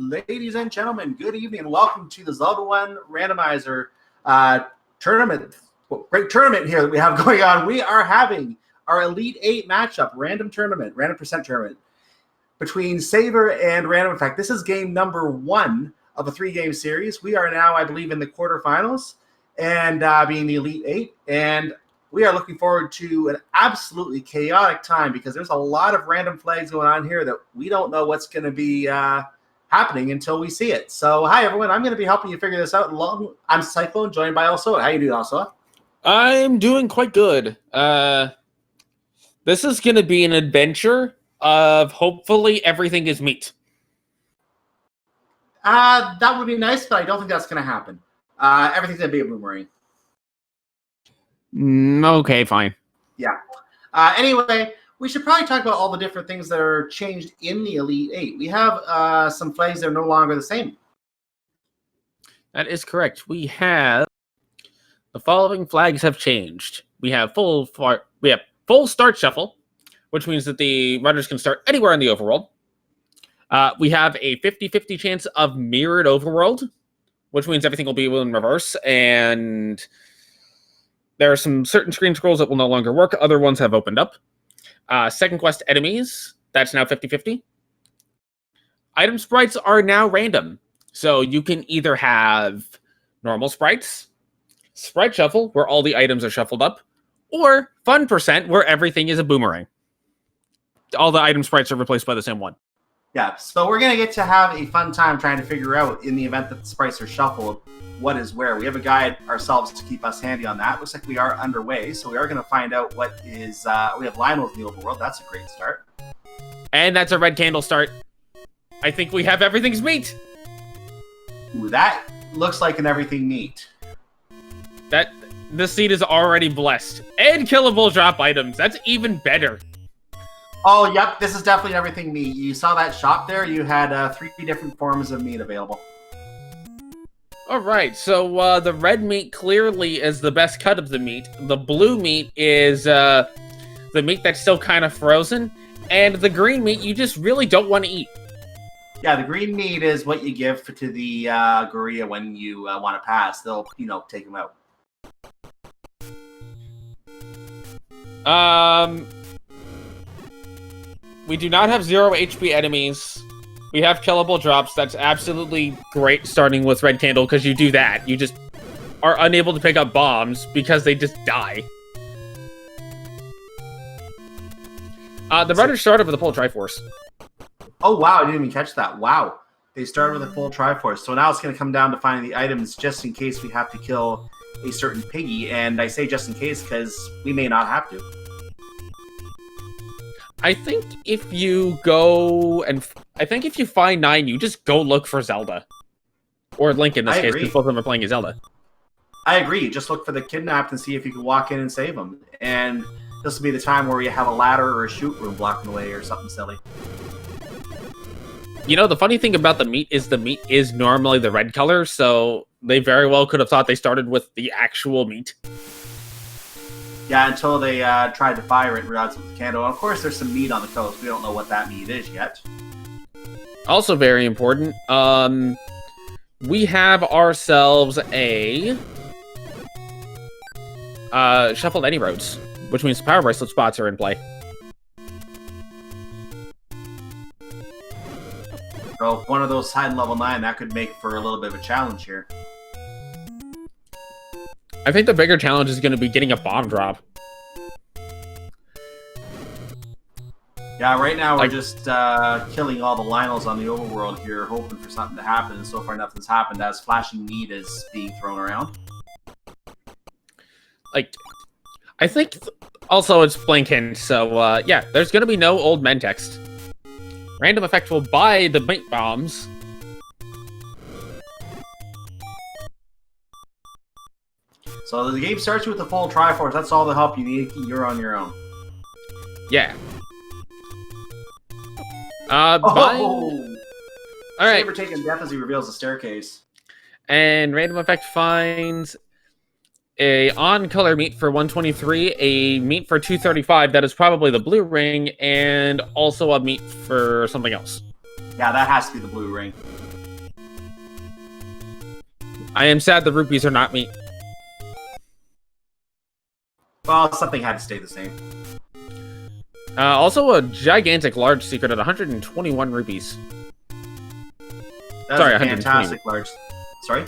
Ladies and gentlemen, good evening and welcome to the Zelda 1 Randomizer tournament. Great tournament here that we have going on. We are having our Elite 8 matchup, random percent tournament between Saber and RandomEffekt. This is game number 1 of a 3-game series. We are now, I believe, in the quarterfinals and being the Elite 8. And we are looking forward to an absolutely chaotic time because there's a lot of random flags going on here that we don't know what's going to be happening until we see it. So, hi, everyone. I'm going to be helping you figure this out. I'm Cyclone, joined by Alsoa. How you doing, Alsoa? I'm doing quite good. This is going to be an adventure of hopefully everything is meat. That would be nice, but I don't think that's going to happen. Everything's going to be a boomerang. Okay, fine. Yeah. Anyway, we should probably talk about all the different things that are changed in the Elite 8. We have some flags that are no longer the same. That is correct. We have the following flags have changed. We have full start shuffle, which means that the runners can start anywhere in the overworld. We have a 50-50 chance of mirrored overworld, which means everything will be in reverse, and there are some certain screen scrolls that will no longer work. Other ones have opened up. Second quest enemies, that's now 50-50. Item sprites are now random. So you can either have normal sprites, sprite shuffle, where all the items are shuffled up, or fun percent, where everything is a boomerang. All the item sprites are replaced by the same one. Yeah, so we're going to get to have a fun time trying to figure out, in the event that the sprites are shuffled, what is where. We have a guide ourselves to keep us handy on that. Looks like we are underway, so we are going to find out what is... we have Lionel's in the overworld. That's a great start. And that's a red candle start. I think we have everything's meat. Ooh, that looks like an everything meat. The seed is already blessed. And killable drop items. That's even better. Oh, yep, this is definitely everything meat. You saw that shop there? You had 3 different forms of meat available. Alright, so the red meat clearly is the best cut of the meat. The blue meat is the meat that's still kind of frozen. And the green meat you just really don't want to eat. Yeah, the green meat is what you give to the gorilla when you want to pass. They'll, take them out. We do not have 0 HP enemies. We have killable drops. That's absolutely great starting with Red Candle, because you do that. You just are unable to pick up bombs because they just die. The runners started with a full Triforce. Oh, wow, I didn't even catch that. Wow. They started with a full Triforce. So now it's going to come down to finding the items just in case we have to kill a certain piggy. And I say just in case because we may not have to. I think if you go and... I think if you find 9, you just go look for Zelda. Or Link in this case, because both of them are playing as Zelda. I agree. Just look for the kidnapped and see if you can walk in and save them. And this will be the time where you have a ladder or a shoot room blocking the way or something silly. You know, the funny thing about the meat is normally the red color, so they very well could have thought they started with the actual meat. Yeah, until they tried to fire it and realized it was a candle. And of course, there's some meat on the coast. We don't know what that meat is yet. Also very important, we have ourselves a shuffled any roads, which means power bracelet spots are in play. So if one of those hide in level 9, that could make for a little bit of a challenge here. I think the bigger challenge is going to be getting a bomb drop. Yeah, right now we're just killing all the Lionels on the overworld here, hoping for something to happen, and so far nothing's happened as flashing meat is being thrown around. I think also it's Blinken, so yeah, there's going to be no old men text. RandomEffekt will buy the meat bombs. So the game starts with the full Triforce. That's all the help you need. You're on your own. Yeah. All right. Saber taking death as he reveals the staircase. And RandomEffekt finds a on-color meat for 123, a meat for 235, that is probably the blue ring, and also a meat for something else. Yeah, that has to be the blue ring. I am sad the rupees are not meat. Well, something had to stay the same. Also, a gigantic large secret at 121 rupees. That's Sorry, a 120. fantastic large. Sorry.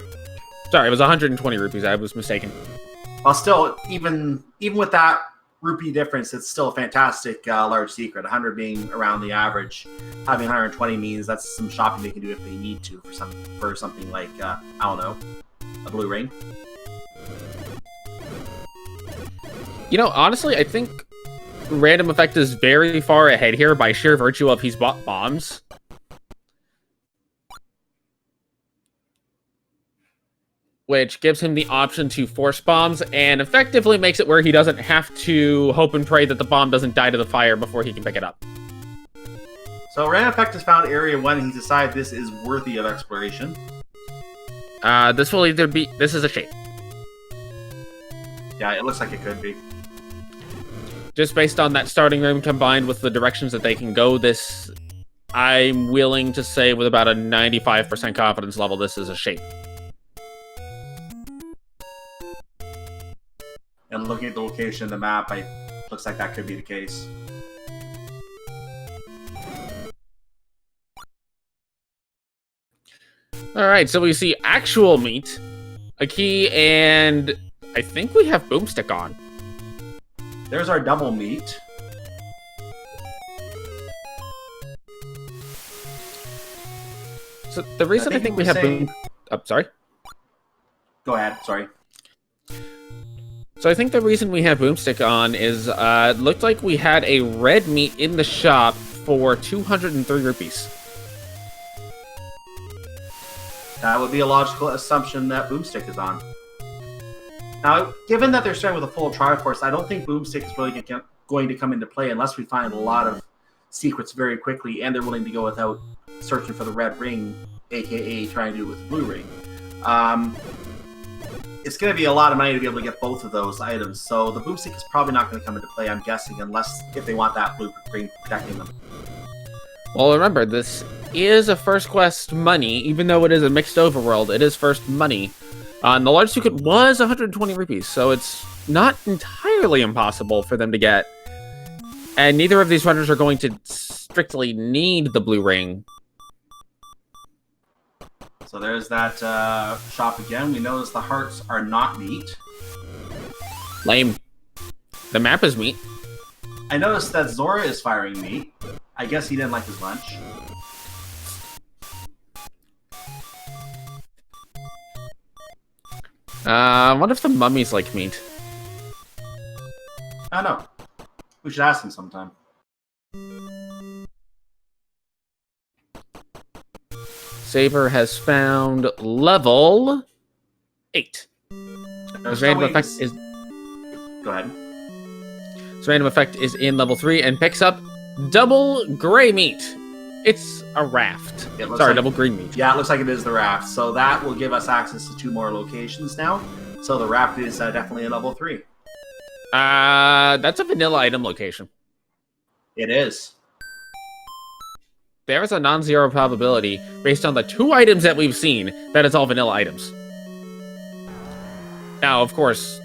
Sorry, it was 120 rupees. I was mistaken. Well, still, even with that rupee difference, it's still a fantastic large secret. 100 being around the average, having 120 means that's some shopping they can do if they need to for something like I don't know, a blue ring. You know, honestly, I think RandomEffekt is very far ahead here by sheer virtue of he's bought bombs. Which gives him the option to force bombs and effectively makes it where he doesn't have to hope and pray that the bomb doesn't die to the fire before he can pick it up. So RandomEffekt has found Area 1 and he's decided this is worthy of exploration. This will either be... This is a shape. Yeah, it looks like it could be. Just based on that starting room combined with the directions that they can go, this... I'm willing to say with about a 95% confidence level, this is a shape. And looking at the location of the map, looks like that could be the case. Alright, so we see actual meat, a key, and I think we have Boomstick on. There's our double meat. So the reason I think we have Boom... Oh, sorry? Go ahead, sorry. So I think the reason we have Boomstick on is, it looked like we had a red meat in the shop for 203 rupees. That would be a logical assumption that Boomstick is on. Now, given that they're starting with a full Triforce, I don't think Boomstick is really going to come into play unless we find a lot of secrets very quickly and they're willing to go without searching for the red ring, aka trying to do it with the blue ring. It's going to be a lot of money to be able to get both of those items, so the Boomstick is probably not going to come into play, I'm guessing, unless if they want that blue ring protecting them. Well, remember, this is a first quest money, even though it is a mixed overworld, it is first money. And the large secret was 120 rupees, so it's not entirely impossible for them to get. And neither of these runners are going to strictly need the blue ring. So there's that shop again. We notice the hearts are not meat. Lame. The map is meat. I noticed that Zora is firing meat. I guess he didn't like his lunch. What if the mummies like meat? I don't know. We should ask him sometime. Saber has found level 8. RandomEffekt is... Go ahead. RandomEffekt is in level 3 and picks up double gray meat. It's a raft. Sorry, like, double green meat. Yeah, it looks like it is the raft. So that will give us access to 2 more locations now. So the raft is definitely in level 3. That's a vanilla item location. It is. There is a non-zero probability, based on the 2 items that we've seen, that it's all vanilla items. Now, of course,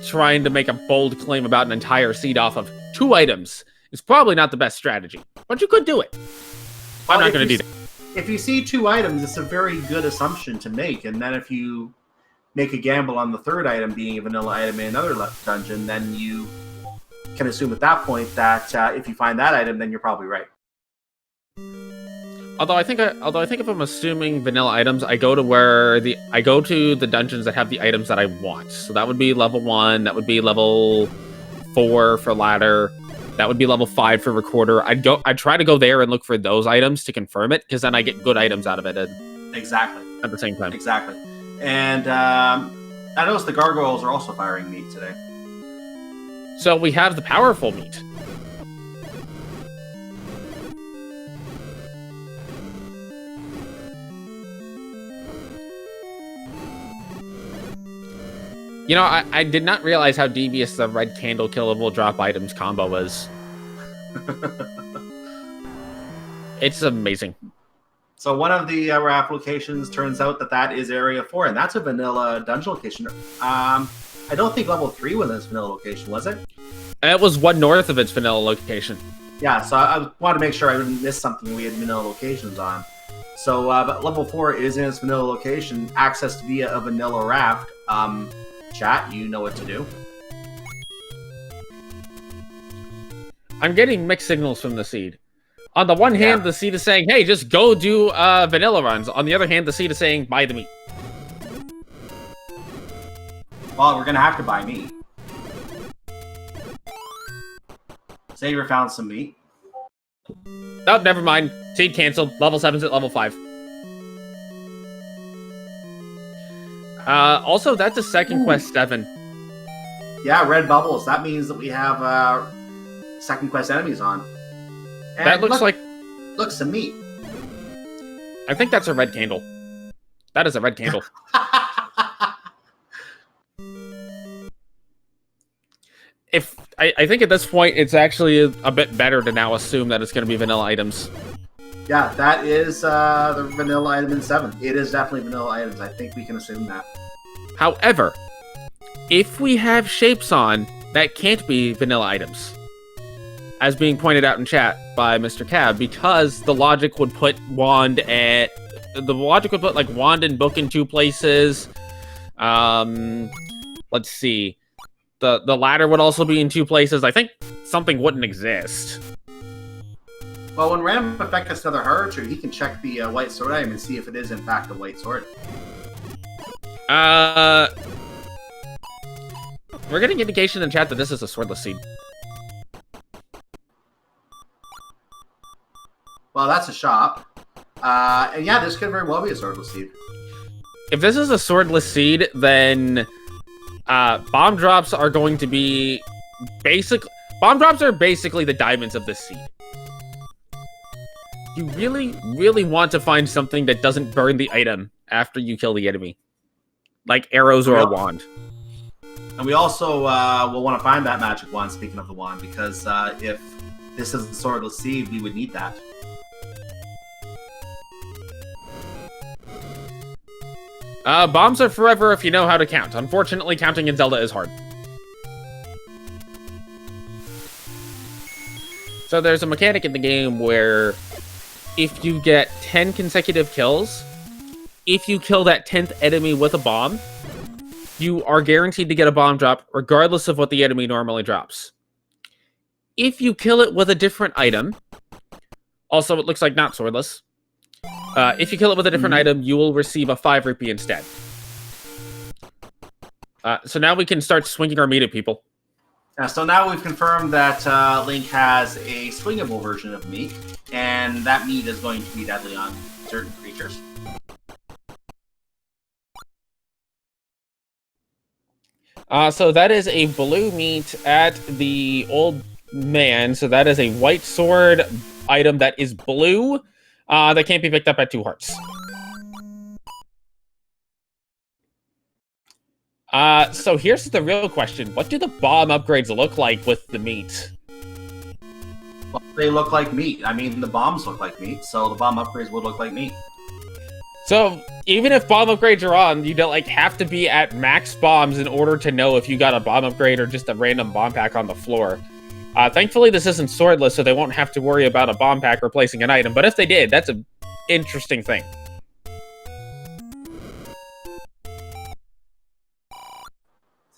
trying to make a bold claim about an entire seed off of 2 items is probably not the best strategy, but you could do it. I'm not going to do that. If you see 2 items, it's a very good assumption to make, and then if you make a gamble on the 3rd item being a vanilla item in another dungeon, then you can assume at that point that if you find that item, then you're probably right. Although I think if I'm assuming vanilla items, I go to the dungeons that have the items that I want. So that would be level 1, that would be level 4 for ladder, that would be level 5 for recorder. I'd try to go there and look for those items to confirm it, because then I get good items out of it. Exactly. At the same time. Exactly. And I noticed the gargoyles are also firing meat today. So we have the powerful meat. You know, I did not realize how devious the red candle killable drop items combo was. It's amazing. So one of the raft locations turns out that is Area 4, and that's a vanilla dungeon location. I don't think level 3 was its vanilla location, was it? It was one north of its vanilla location. Yeah, so I wanted to make sure I didn't miss something we had vanilla locations on. So, but level 4 is in its vanilla location, accessed via a vanilla raft. Chat, you know what to do. I'm getting mixed signals from the seed. On the one hand, the seed is saying, hey, just go do vanilla runs. On the other hand, the seed is saying, buy the meat. Well, we're going to have to buy meat. Xavier found some meat. Oh, never mind. Seed canceled. Level 7's at level 5. Also, that's a second quest 7. Yeah, red bubbles. That means that we have second quest enemies on. And that looks like... Look, some meat. I think that's a red candle. That is a red candle. I think at this point, it's actually a bit better to now assume that it's going to be vanilla items. Yeah, that is the vanilla item in 7. It is definitely vanilla items. I think we can assume that. However, if we have shapes on, that can't be vanilla items. As being pointed out in chat by Mr. Cab, because the logic would put wand at... The logic would put, like, wand and book in 2 places. Let's see. The ladder would also be in 2 places. I think something wouldn't exist. Well, when RandomEffekt gets another horror tree, he can check the white sword item and see if it is, in fact, a white sword. We're getting indication in chat that this is a swordless seed. Well, that's a shop. And yeah, this could very well be a swordless seed. If this is a swordless seed, then bomb drops are going to be bomb drops are basically the diamonds of this seed. You really, really want to find something that doesn't burn the item after you kill the enemy. Like arrows or a wand. And we also will want to find that magic wand, speaking of the wand, because if this is a swordless seed, we would need that. Bombs are forever if you know how to count. Unfortunately, counting in Zelda is hard. So there's a mechanic in the game where if you get 10 consecutive kills, if you kill that 10th enemy with a bomb, you are guaranteed to get a bomb drop regardless of what the enemy normally drops. If you kill it with a different item, also it looks like not swordless, if you kill it with a different item, you will receive a 5 rupee instead. So now we can start swinging our meat at people. So now we've confirmed that Link has a swingable version of meat, and that meat is going to be deadly on certain creatures. So that is a blue meat at the old man. So that is a white sword item that is blue. That can't be picked up at 2 hearts. So here's the real question. What do the bomb upgrades look like with the meat? Well, they look like meat. I mean, the bombs look like meat, so the bomb upgrades would look like meat. So even if bomb upgrades are on, you don't like have to be at max bombs in order to know if you got a bomb upgrade or just a random bomb pack on the floor. Thankfully, this isn't swordless, so they won't have to worry about a bomb pack replacing an item. But if they did, that's an interesting thing.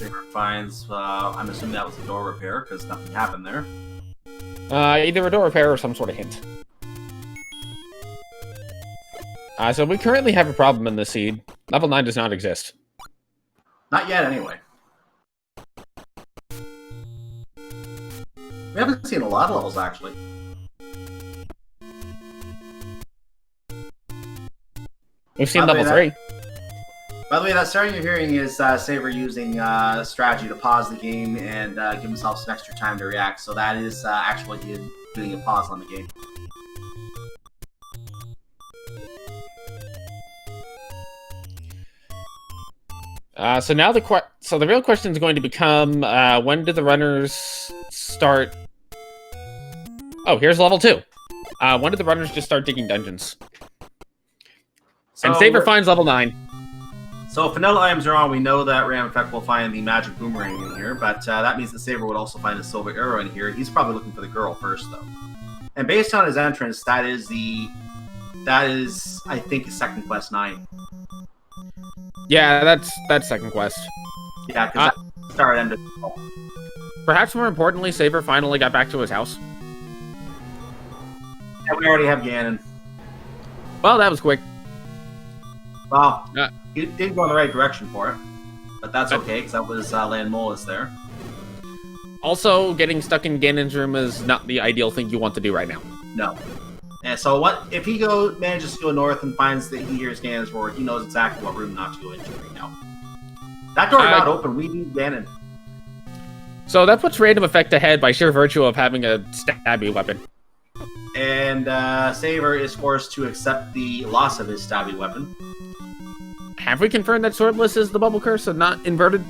Saber finds, I'm assuming that was a door repair, because nothing happened there. Either a door repair or some sort of hint. So we currently have a problem in this seed. Level 9 does not exist. Not yet, anyway. We haven't seen a lot of levels, actually. We've seen level 3. By the way, that sound you're hearing is Saber using strategy to pause the game and give himself some extra time to react. So that is actually him doing a pause on the game. So now the real question is going to become when do the runners start? Oh, here's level 2. When did the runners just start digging dungeons? And Saber finds level 9. So if vanilla items are on, we know that RandomEffekt will find the magic boomerang in here, but that means that Saber would also find a silver arrow in here. He's probably looking for the girl first, though. And based on his entrance, that is, I think, his second quest 9. Yeah, that's second quest. Yeah, because that start ended. Perhaps more importantly, Saber finally got back to his house. And we already have Ganon. Well, that was quick. Well, he didn't go in the right direction for it, but that's okay, because that was Landmolus there. Also, getting stuck in Ganon's room is not the ideal thing you want to do right now. No. And so what if he manages to go north and finds that he hears Ganon's roar, he knows exactly what room not to go into right now. That door is not open. We need Ganon. So that puts RandomEffekt ahead by sheer virtue of having a stabby weapon. And Saber is forced to accept the loss of his stabby weapon. Have we confirmed that Swordless is the bubble curse and not inverted?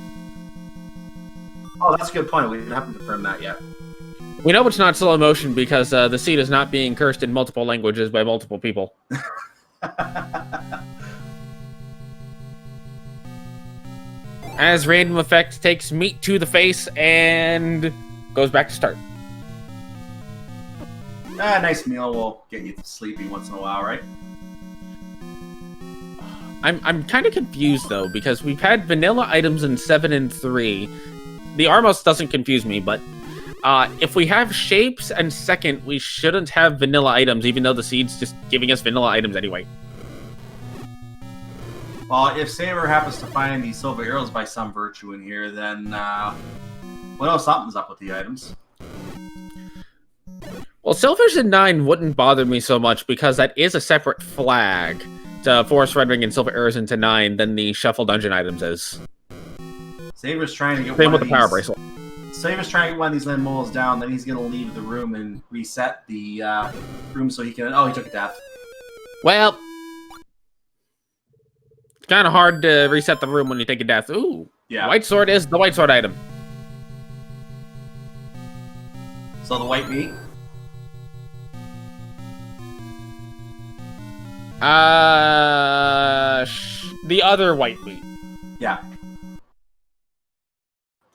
Oh, that's a good point. We haven't confirmed that yet. We know it's not slow motion because the seed is not being cursed in multiple languages by multiple people. As RandomEffekt takes meat to the face and goes back to start. A nice meal will get you sleepy once in a while, right? I'm kind of confused though, because we've had vanilla items in 7 and 3. The Armos doesn't confuse me, but if we have shapes and second, we shouldn't have vanilla items, even though the seed's just giving us vanilla items anyway. Well, if Saber happens to find these silver arrows by some virtue in here, then well, something's up with the items. Well, silvers in 9 wouldn't bother me so much because that is a separate flag to force rendering and silver arrows into 9 than the shuffle dungeon items is. Saber's trying to get Same with the power bracelet. Saber's trying to get one of these Landmolus down, then he's going to leave the room and reset the room so he can... Oh, he took a death. Well, it's kind of hard to reset the room when you take a death. Ooh, yeah. White sword is the white sword item. So the white meat? The other white meat. Yeah.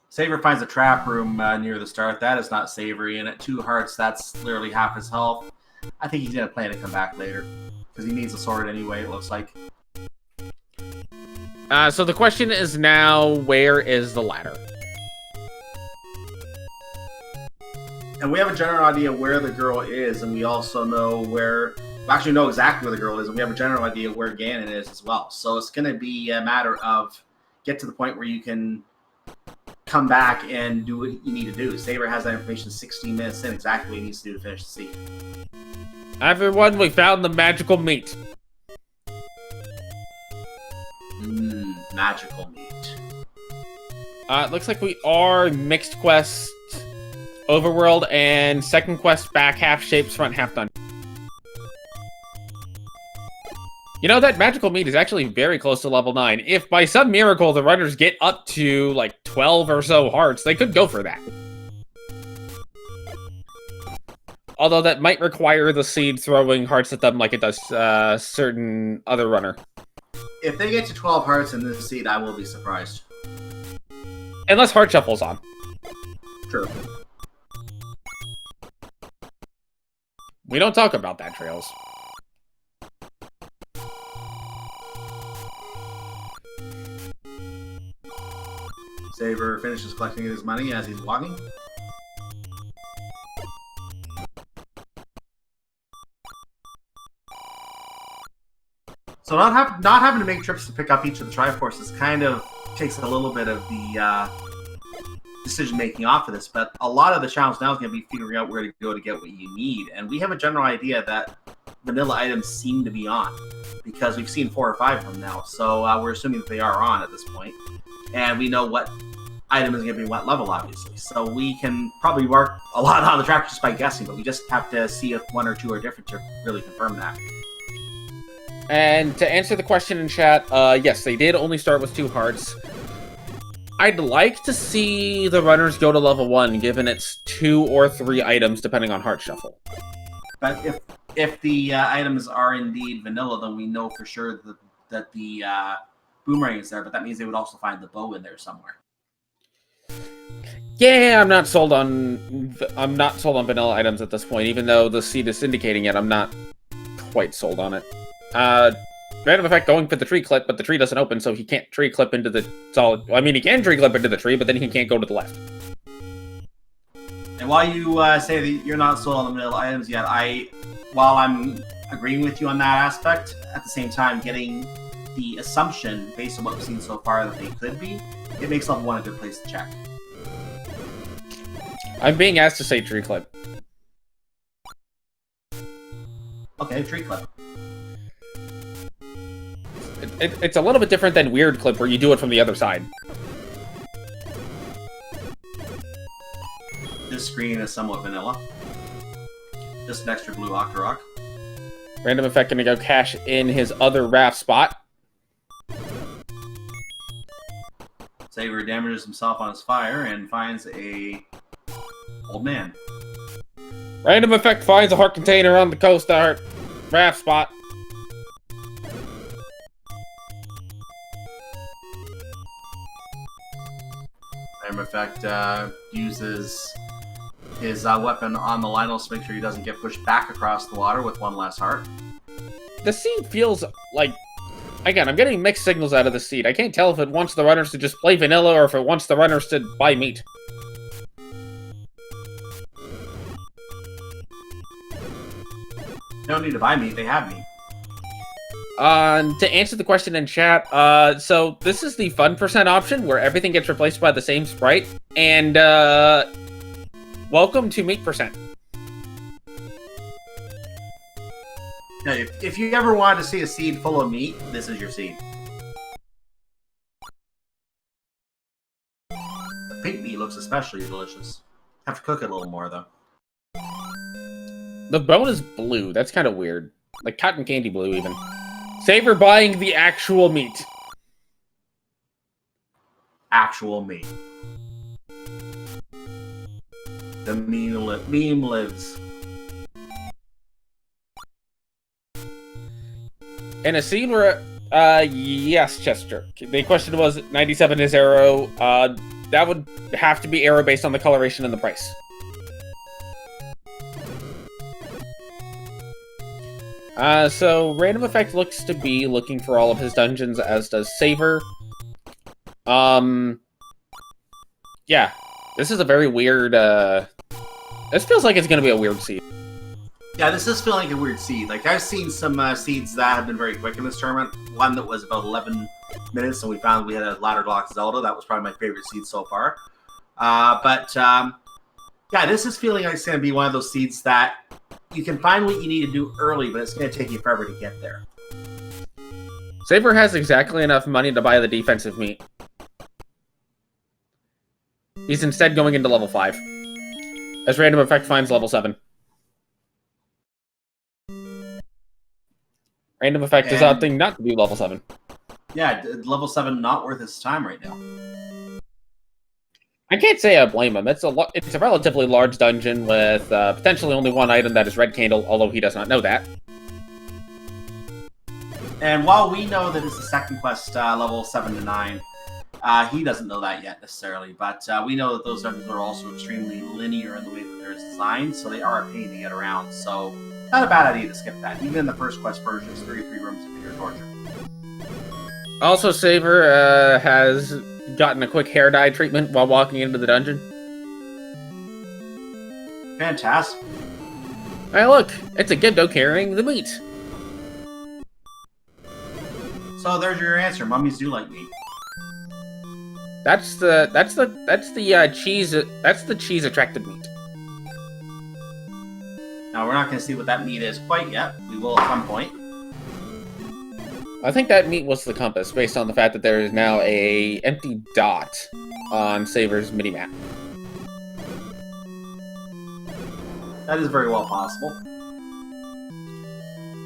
Saber finds a trap room near the start. That is not savory, and at 2 hearts, that's literally half his health. I think he's going to plan to come back later, because he needs a sword anyway, it looks like. So the question is now, where is the ladder? And we have a general idea where the girl is, and we also know where... We actually know exactly where the girl is, and we have a general idea where Ganon is as well. So it's going to be a matter of get to the point where you can come back and do what you need to do. Saber has that information 16 minutes in, exactly what he needs to do to finish the seed. Everyone, we found the magical meat. Magical meat. It looks like we are mixed quest, overworld, and second quest back half shapes, front half done. You know, that magical meat is actually very close to level 9. If by some miracle the runners get up to like 12 or so hearts, they could go for that. Although that might require the seed throwing hearts at them like it does certain other runner. If they get to 12 hearts in this seed, I will be surprised. Unless Heart Shuffle's on. True. We don't talk about that, Trails. Saber finishes collecting his money as he's walking. So not having to make trips to pick up each of the Triforces kind of takes a little bit of the decision-making off of this, but a lot of the challenge now is going to be figuring out where to go to get what you need. And we have a general idea that vanilla items seem to be on, because we've seen 4 or 5 of them now. So we're assuming that they are on at this point. And we know what item is going to be what level, obviously. So we can probably mark a lot on the track just by guessing, but we just have to see if 1 or 2 are different to really confirm that. And to answer the question in chat, yes, they did only start with 2 hearts. I'd like to see the runners go to level 1, given it's 2 or 3 items, depending on Heart Shuffle. But if the items are indeed vanilla, then we know for sure that boomerang is there, but that means they would also find the bow in there somewhere. Yeah, I'm not sold on vanilla items at this point, even though the seed is indicating it. I'm not quite sold on it. RandomEffekt going for the tree clip, but the tree doesn't open, so he can't tree clip into the solid. I mean, he can tree clip into the tree, but then he can't go to the left. And while you say that you're not sold on the vanilla items yet, while I'm agreeing with you on that aspect, at the same time getting the assumption based on what we've seen so far that they could be, it makes level 1 a good place to check. I'm being asked to say tree clip. Okay, tree clip. It's a little bit different than weird clip, where you do it from the other side. This screen is somewhat vanilla. Just an extra blue Octorok. RandomEffekt gonna go cash in his other raft spot. Saber damages himself on his fire and finds a old man. RandomEffekt finds a heart container on the coast raft spot. RandomEffekt uses his weapon on the Lionels to make sure he doesn't get pushed back across the water with one last heart. The seed feels like... Again, I'm getting mixed signals out of the seed. I can't tell if it wants the runners to just play vanilla or if it wants the runners to buy meat. They don't need to buy meat, they have meat. To answer the question in chat, so this is the fun % option where everything gets replaced by the same sprite, and welcome to meat %. Now, if you ever wanted to see a seed full of meat, this is your seed. The pink meat looks especially delicious. Have to cook it a little more, though. The bone is blue. That's kind of weird. Like cotton candy blue, even. Saber buying the actual meat. Actual meat. The meme lives. In a scene where, yes, Chester. The question was 97 is arrow. That would have to be arrow based on the coloration and the price. So RandomEffekt looks to be looking for all of his dungeons, as does Saver. Yeah, this is a very weird, this feels like it's gonna be a weird seed. Yeah, this is feeling like a weird seed. Like, I've seen some seeds that have been very quick in this tournament. One that was about 11 minutes, and we found we had a ladder lock Zelda. That was probably my favorite seed so far. Yeah, this is feeling like it's going to be one of those seeds that you can find what you need to do early, but it's going to take you forever to get there. Saber has exactly enough money to buy the defensive meat. He's instead going into level 5. As RandomEffekt finds level 7. RandomEffekt is opting not to do level 7. Yeah, level 7 not worth his time right now. I can't say I blame him. It's a relatively large dungeon with potentially only one item that is Red Candle, although he does not know that. And while we know that it's the second quest, level 7 to 9, he doesn't know that yet necessarily, but we know that those dungeons are also extremely linear in the way that they're designed, so they are a pain to get around. So, not a bad idea to skip that. Even in the first quest version, it's 33 rooms of pure torture. Also, Saber has gotten a quick hair dye treatment while walking into the dungeon. Fantastic. Hey, look, it's a Gibdo carrying the meat. So there's your answer. Mummies do like meat. That's the cheese attracted meat. Now we're not going to see what that meat is quite yet. We will at some point. I think that meat was the compass, based on the fact that there is now a empty dot on Saber's mini-map. That is very well possible.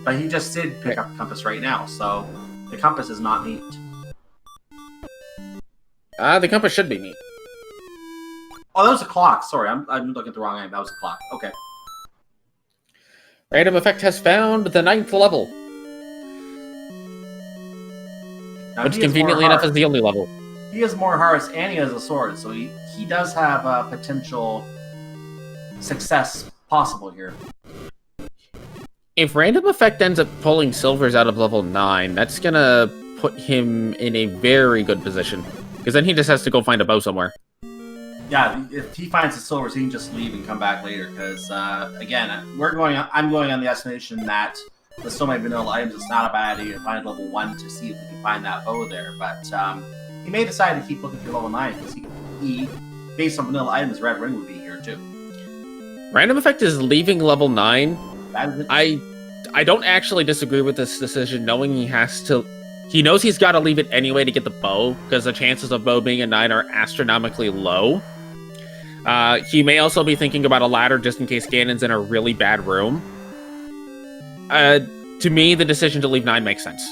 But he just did pick up the compass right now, so the compass is not meat. The compass should be meat. Oh, that was a clock. Sorry, I'm looking at the wrong item. That was a clock. Okay. RandomEffekt has found the 9th level. Now, which he is conveniently more enough is hearts. the only level. He has more hearts and he has a sword, so he does have potential success possible here. If RandomEffekt ends up pulling silvers out of level 9, that's gonna put him in a very good position. Because then he just has to go find a bow somewhere. Yeah, if he finds the silvers, he can just leave and come back later. Because again, I'm going on the estimation that with so many vanilla items, it's not a bad idea to find level 1 to see if we can find that bow there. But he may decide to keep looking for level 9 because he, based on vanilla items, red ring would be here too. RandomEffekt is leaving level 9. That is it. I don't actually disagree with this decision, knowing he knows he's got to leave it anyway to get the bow, because the chances of bow being a 9 are astronomically low. He may also be thinking about a ladder just in case Ganon's in a really bad room. To me, the decision to leave 9 makes sense.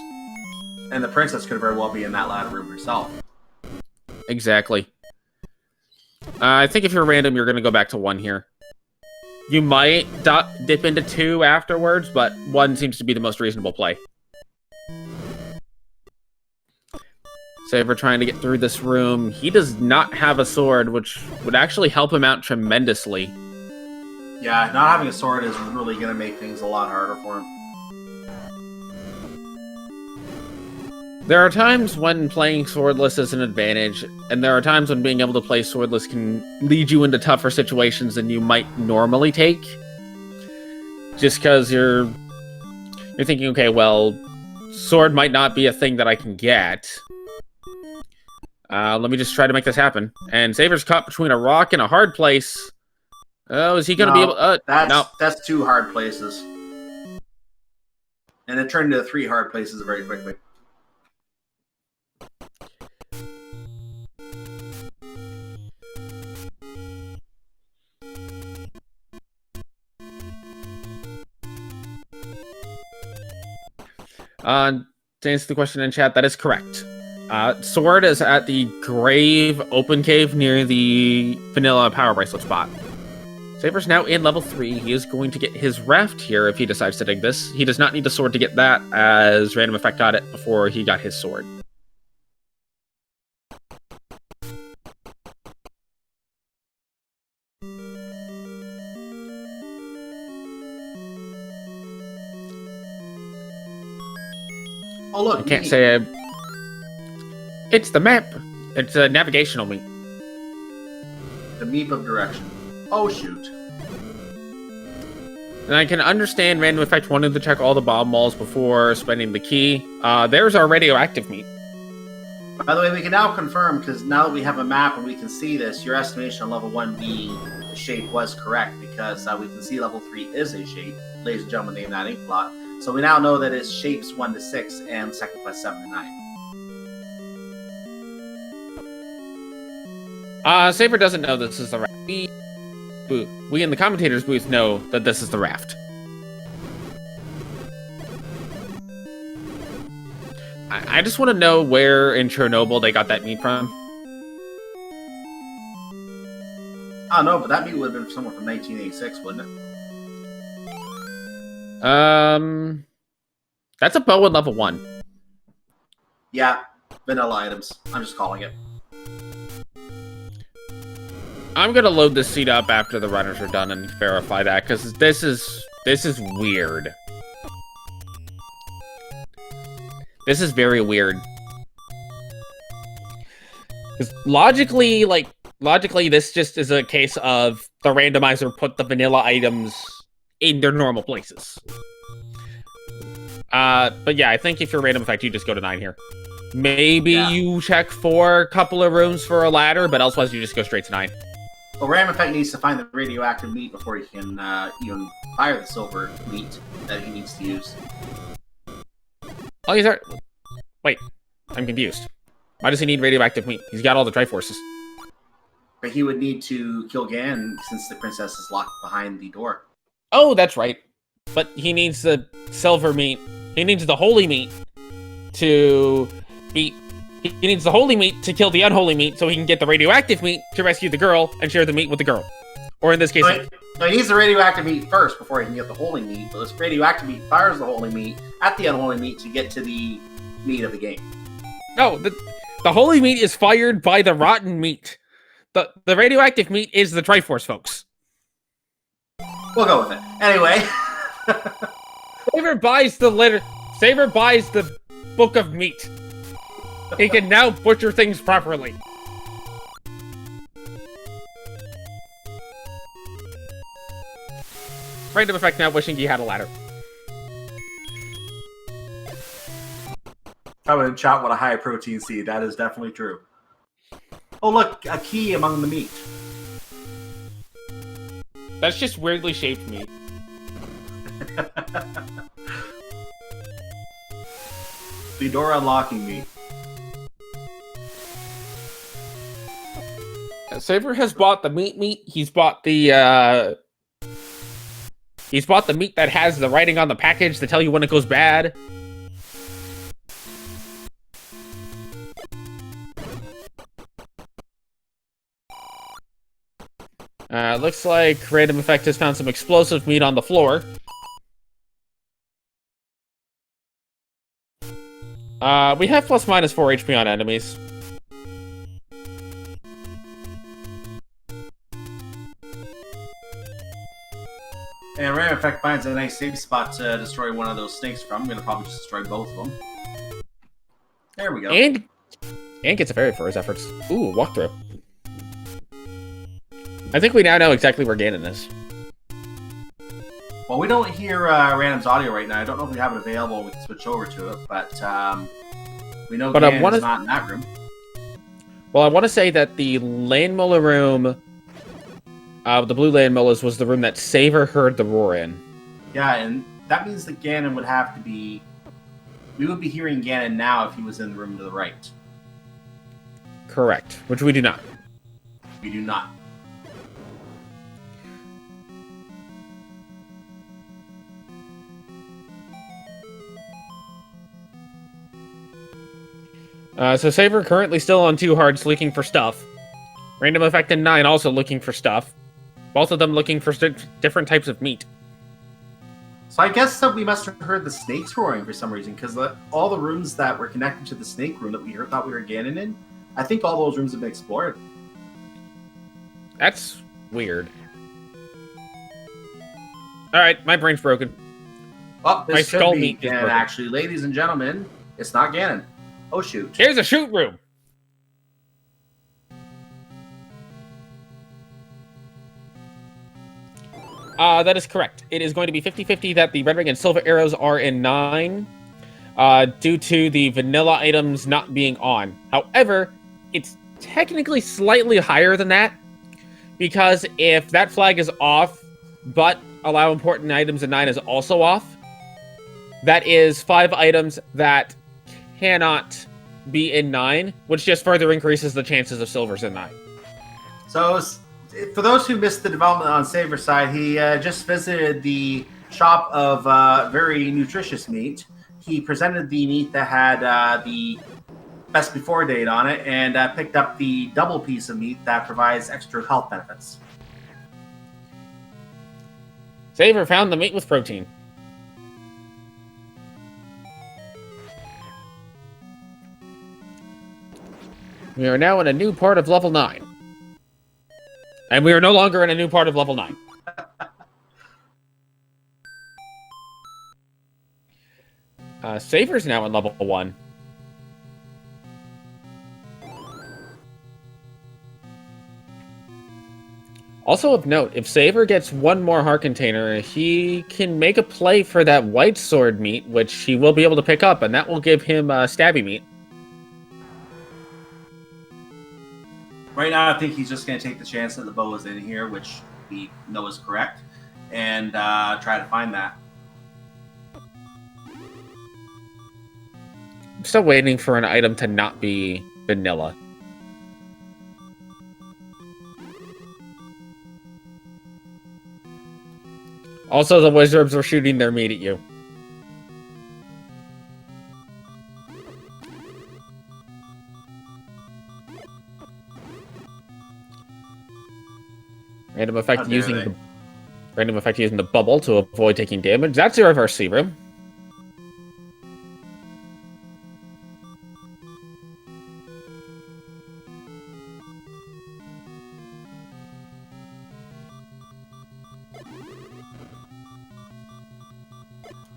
And the princess could very well be in that ladder room herself. Exactly. I think if you're random, you're going to go back to 1 here. You might dip into 2 afterwards, but 1 seems to be the most reasonable play. Saber trying to get through this room. He does not have a sword, which would actually help him out tremendously. Yeah, not having a sword is really going to make things a lot harder for him. There are times when playing swordless is an advantage, and there are times when being able to play swordless can lead you into tougher situations than you might normally take. Just because you're thinking, okay, well, sword might not be a thing that I can get. Let me just try to make this happen. And Saber's caught between a rock and a hard place. Oh, is he going to be able... no. That's 2 hard places. And it turned into 3 hard places very quickly. To answer the question in chat, that is correct. Sword is at the grave open cave near the vanilla power bracelet spot. Saber's now in level 3. He is going to get his raft here if he decides to dig this. He does not need a sword to get that, as RandomEffekt got it before he got his sword. Oh, look. I can't say... It's the map. It's a navigational meat. The meep of direction. Oh, shoot. And I can understand RandomEffekt wanting to check all the bomb walls before spending the key. There's our radioactive meat. By the way, we can now confirm, because now that we have a map and we can see this, your estimation on level 1 being the shape was correct, because we can see level 3 is a shape. Ladies and gentlemen, name that ink plot. So we now know that it's shapes 1 to 6 and second quest 7 to 9. Saber doesn't know this is the raft. We in the commentator's booth know that this is the raft. I just want to know where in Chernobyl they got that meat from. I don't know, but that meat would have been somewhere from 1986, wouldn't it? That's a bow in level 1. Yeah, vanilla items. I'm just calling it. I'm gonna load this seat up after the runners are done and verify that, because this is weird. This is very weird. Because logically, this just is a case of the randomizer put the vanilla items in their normal places. But yeah, I think if you're RandomEffekt, you just go to 9 here. Maybe you check for a couple of rooms for a ladder, but elsewise you just go straight to 9. Well, RandomEffekt needs to find the radioactive meat before he can even fire the silver meat that he needs to use. Oh, he's already... Wait, I'm confused. Why does he need radioactive meat? He's got all the Triforces. But he would need to kill Ganon since the princess is locked behind the door. Oh, that's right. But he needs the silver meat. He needs the holy meat to beat... He needs the holy meat to kill the unholy meat so he can get the radioactive meat to rescue the girl and share the meat with the girl. Or in this case... No, he needs the radioactive meat first before he can get the holy meat. But this radioactive meat fires the holy meat at the unholy meat to get to the meat of the game. No, the holy meat is fired by the rotten meat. The radioactive meat is the Triforce, folks. We'll go with it. Anyway. Saber buys the book of meat. He can now butcher things properly. RandomEffekt now wishing he had a ladder. I would shout what a high protein seed. That is definitely true. Oh, look, a key among the meat. That's just weirdly shaped meat. The door unlocking meat. Saber has bought the meat. He's bought the meat that has the writing on the package to tell you when it goes bad. Looks like RandomEffekt has found some explosive meat on the floor. We have plus minus 4 HP on enemies. And RandomEffekt finds a nice safe spot to destroy one of those snakes from. I'm going to probably just destroy both of them. There we go. And gets a fairy for his efforts. Ooh, walkthrough. I think we now know exactly where Ganon is. Well, we don't hear Random's audio right now. I don't know if we have it available. We can switch over to it, but we know Ganon's not in that room. Well, I want to say that the Landmuller room, the blue Landmullers, was the room that Saver heard the roar in. Yeah, and that means that Ganon would have to be... We would be hearing Ganon now if he was in the room to the right. Correct, which we do not. We do not. So Saber currently still on 2 hearts looking for stuff. RandomEffekt and 9 also looking for stuff. Both of them looking for different types of meat. So I guess that we must have heard the snakes roaring for some reason, because all the rooms that were connected to the snake room that we thought we were Ganon in, I think all those rooms have been explored. That's weird. Alright, my brain's broken. Oh, this my could skull be meat is Ganon, broken. actually. Ladies and gentlemen, it's not Ganon. Oh, shoot. Here's a shoot room! That is correct. It is going to be 50-50 that the red ring and silver arrows are in 9, due to the vanilla items not being on. However, it's technically slightly higher than that, because if that flag is off, but allow important items in 9 is also off, that is 5 items that cannot be in 9, which just further increases the chances of silvers in 9. So, for those who missed the development on Saber's side, he just visited the shop of very nutritious meat. He presented the meat that had the best before date on it, and picked up the double piece of meat that provides extra health benefits. Saber found the meat with protein. We are now in a new part of level 9. And we are no longer in a new part of level 9. Saver's now in level 1. Also of note, if Saver gets 1 more heart container, he can make a play for that white sword meat, which he will be able to pick up, and that will give him stabby meat. Right now, I think he's just going to take the chance that the bow is in here, which we know is correct, and try to find that. I'm still waiting for an item to not be vanilla. Also, the wizards are shooting their meat at you. RandomEffekt using the bubble to avoid taking damage. That's a reverse C room.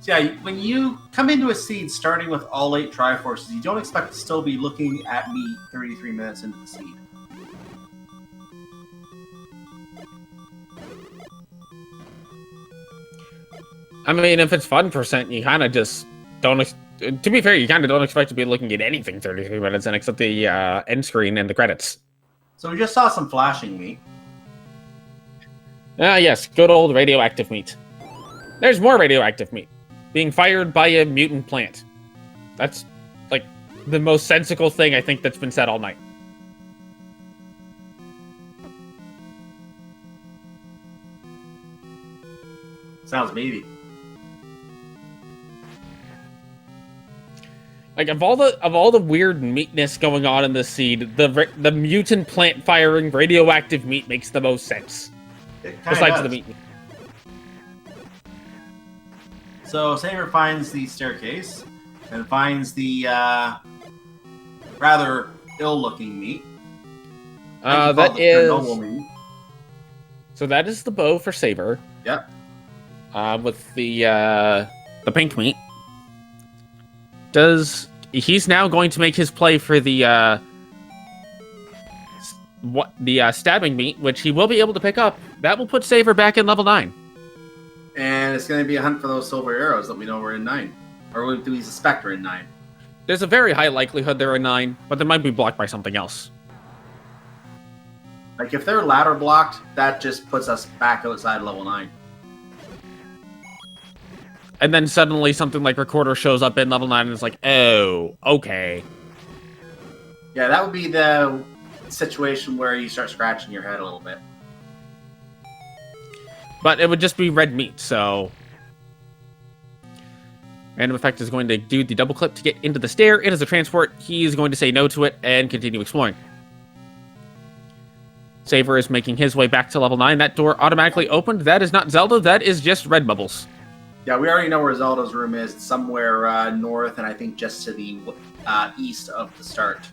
So yeah, when you come into a seed starting with all 8 Triforces, you don't expect to still be looking at meat 33 minutes into the seed. I mean, if it's fun percent, you kind of just don't. To be fair, you kind of don't expect to be looking at anything 33 minutes in except the end screen and the credits. So we just saw some flashing meat. Ah, yes, good old radioactive meat. There's more radioactive meat being fired by a mutant plant. That's like the most sensical thing I think that's been said all night. Sounds meaty. Like of all the weird meatness going on in this seed, the mutant plant firing radioactive meat makes the most sense. Besides the meat. So Saber finds the staircase and finds the rather ill-looking meat. That is. So that is the bow for Saber. Yep. With the pink meat. He's now going to make his play for the stabbing meat, which he will be able to pick up. That will put Saber back in level 9. And it's going to be a hunt for those silver arrows that we know we're in 9. Or do we suspect we're in 9? There's a very high likelihood they're in 9, but they might be blocked by something else. Like, if they're ladder blocked, that just puts us back outside level 9. And then suddenly something like Recorder shows up in level 9 and it's like, oh, okay. Yeah, that would be the situation where you start scratching your head a little bit. But it would just be red meat, so... RandomEffekt is going to do the double clip to get into the stair. It is a transport. He's going to say no to it and continue exploring. Saber is making his way back to level 9. That door automatically opened. That is not Zelda. That is just red bubbles. Yeah, we already know where Zelda's room is. It's somewhere north, and I think just to the east of the start.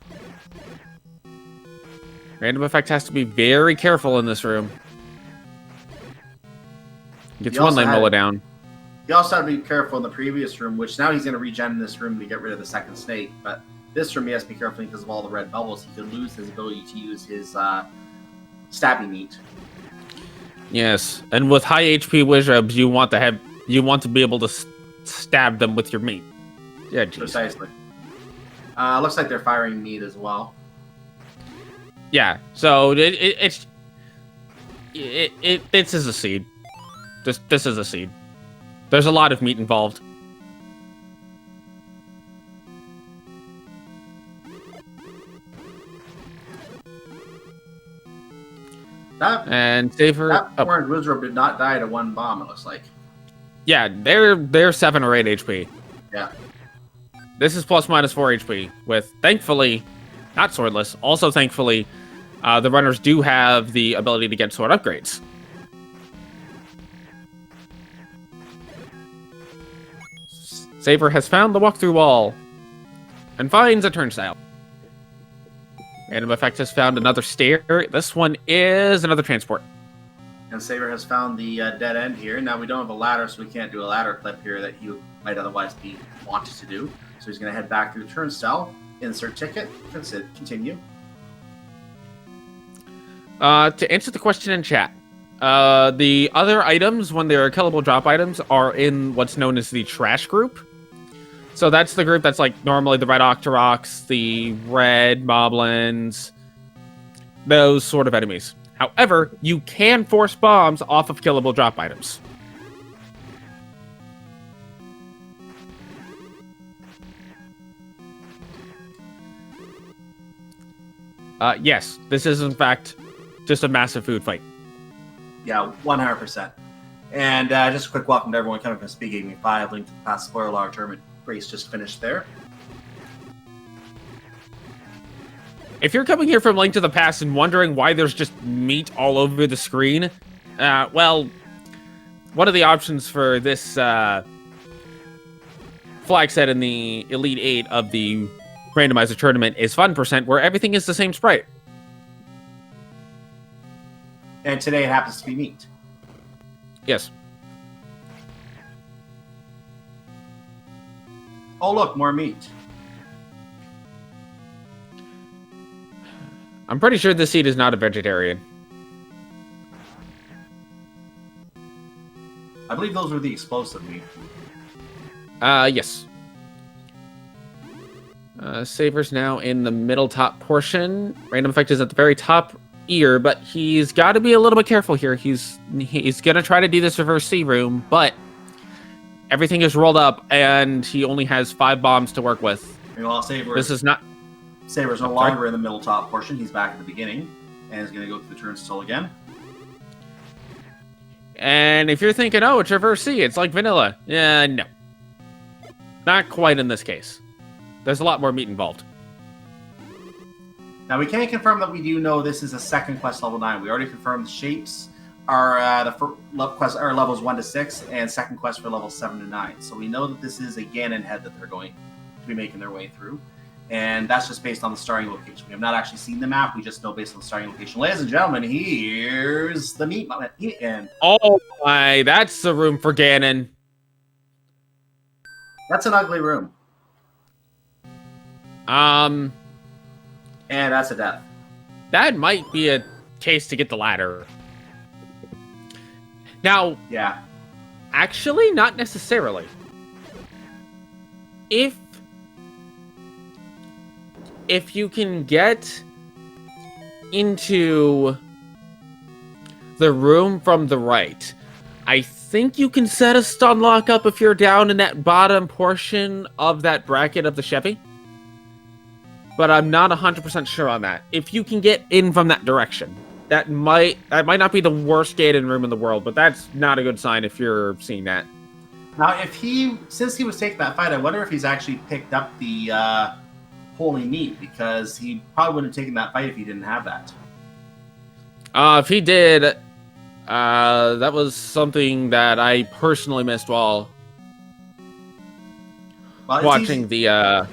RandomEffekt has to be very careful in this room. Gets one lane mola down. He also had to be careful in the previous room, which now he's going to regen in this room to get rid of the second snake. But this room he has to be careful because of all the red bubbles. He could lose his ability to use his stabbing meat. Yes, and with high HP wizards, you want to be able to stab them with your meat. Yeah, geez. Precisely. Looks like they're firing meat as well. Yeah, so this is a seed. This is a seed. There's a lot of meat involved. And Saber. That orange wizard did not die to one bomb. It looks like. Yeah, they're 7 or 8 HP. Yeah. This is plus minus 4 HP. With thankfully, not swordless. Also thankfully, the runners do have the ability to get sword upgrades. Saber has found the walk-through wall and finds a turnstile. RandomEffekt has found another stair. This one is another transport. And Saber has found the dead end here. Now we don't have a ladder, so we can't do a ladder clip here that he might otherwise be wanted to do. So he's going to head back through the turnstile, insert ticket, continue. To answer the question in chat, the other items, when they're killable drop items, are in what's known as the trash group. So that's the group that's like normally the red Octoroks, the red Moblins, those sort of enemies. However, you can force bombs off of killable drop items. Yes, this is in fact just a massive food fight. Yeah, 100%. And just a quick welcome to everyone coming from SpeedGaming 5, link to the past spoiler log tournament race just finished there. If you're coming here from Link to the Past and wondering why there's just meat all over the screen, well, one of the options for this flag set in the Elite 8 of the Randomizer tournament is Fun Percent, where everything is the same sprite. And today it happens to be meat. Yes. Oh, look, more meat. I'm pretty sure this seed is not a vegetarian. I believe those were the explosive meat. Yes. Saber's now in the middle top portion. RandomEffekt is at the very top ear, but he's got to be a little bit careful here. He's gonna try to do this reverse C room, but everything is rolled up, and he only has 5 bombs to work with. Well, This is not. Saber's no longer in the middle top portion. He's back at the beginning, and is going to go through the turnstile again. And if you're thinking, oh, it's reverse C, it's like vanilla. Yeah, no. Not quite in this case. There's a lot more meat involved. Now, we can confirm that we do know this is a second quest level 9. We already confirmed the shapes are the first quest are levels 1 to 6, and second quest for levels 7 to 9. So we know that this is a Ganon head that they're going to be making their way through. And that's just based on the starting location. We have not actually seen the map. We just know based on the starting location. Ladies and gentlemen, here's the meat. And oh my, that's the room for Ganon. that's an ugly room. And that's a death. That might be a case to get the ladder. Now, yeah, actually, not necessarily. If you can get into the room from the right, I think you can set a stun lock up if you're down in that bottom portion of that bracket of the Chevy. But I'm not 100% sure on that. If you can get in from that direction, that might not be the worst gated room in the world, but that's not a good sign if you're seeing that. Now, since he was taking that fight, I wonder if he's actually picked up the holy meat, because he probably wouldn't have taken that fight if he didn't have that. If he did, that was something that I personally missed while watching the.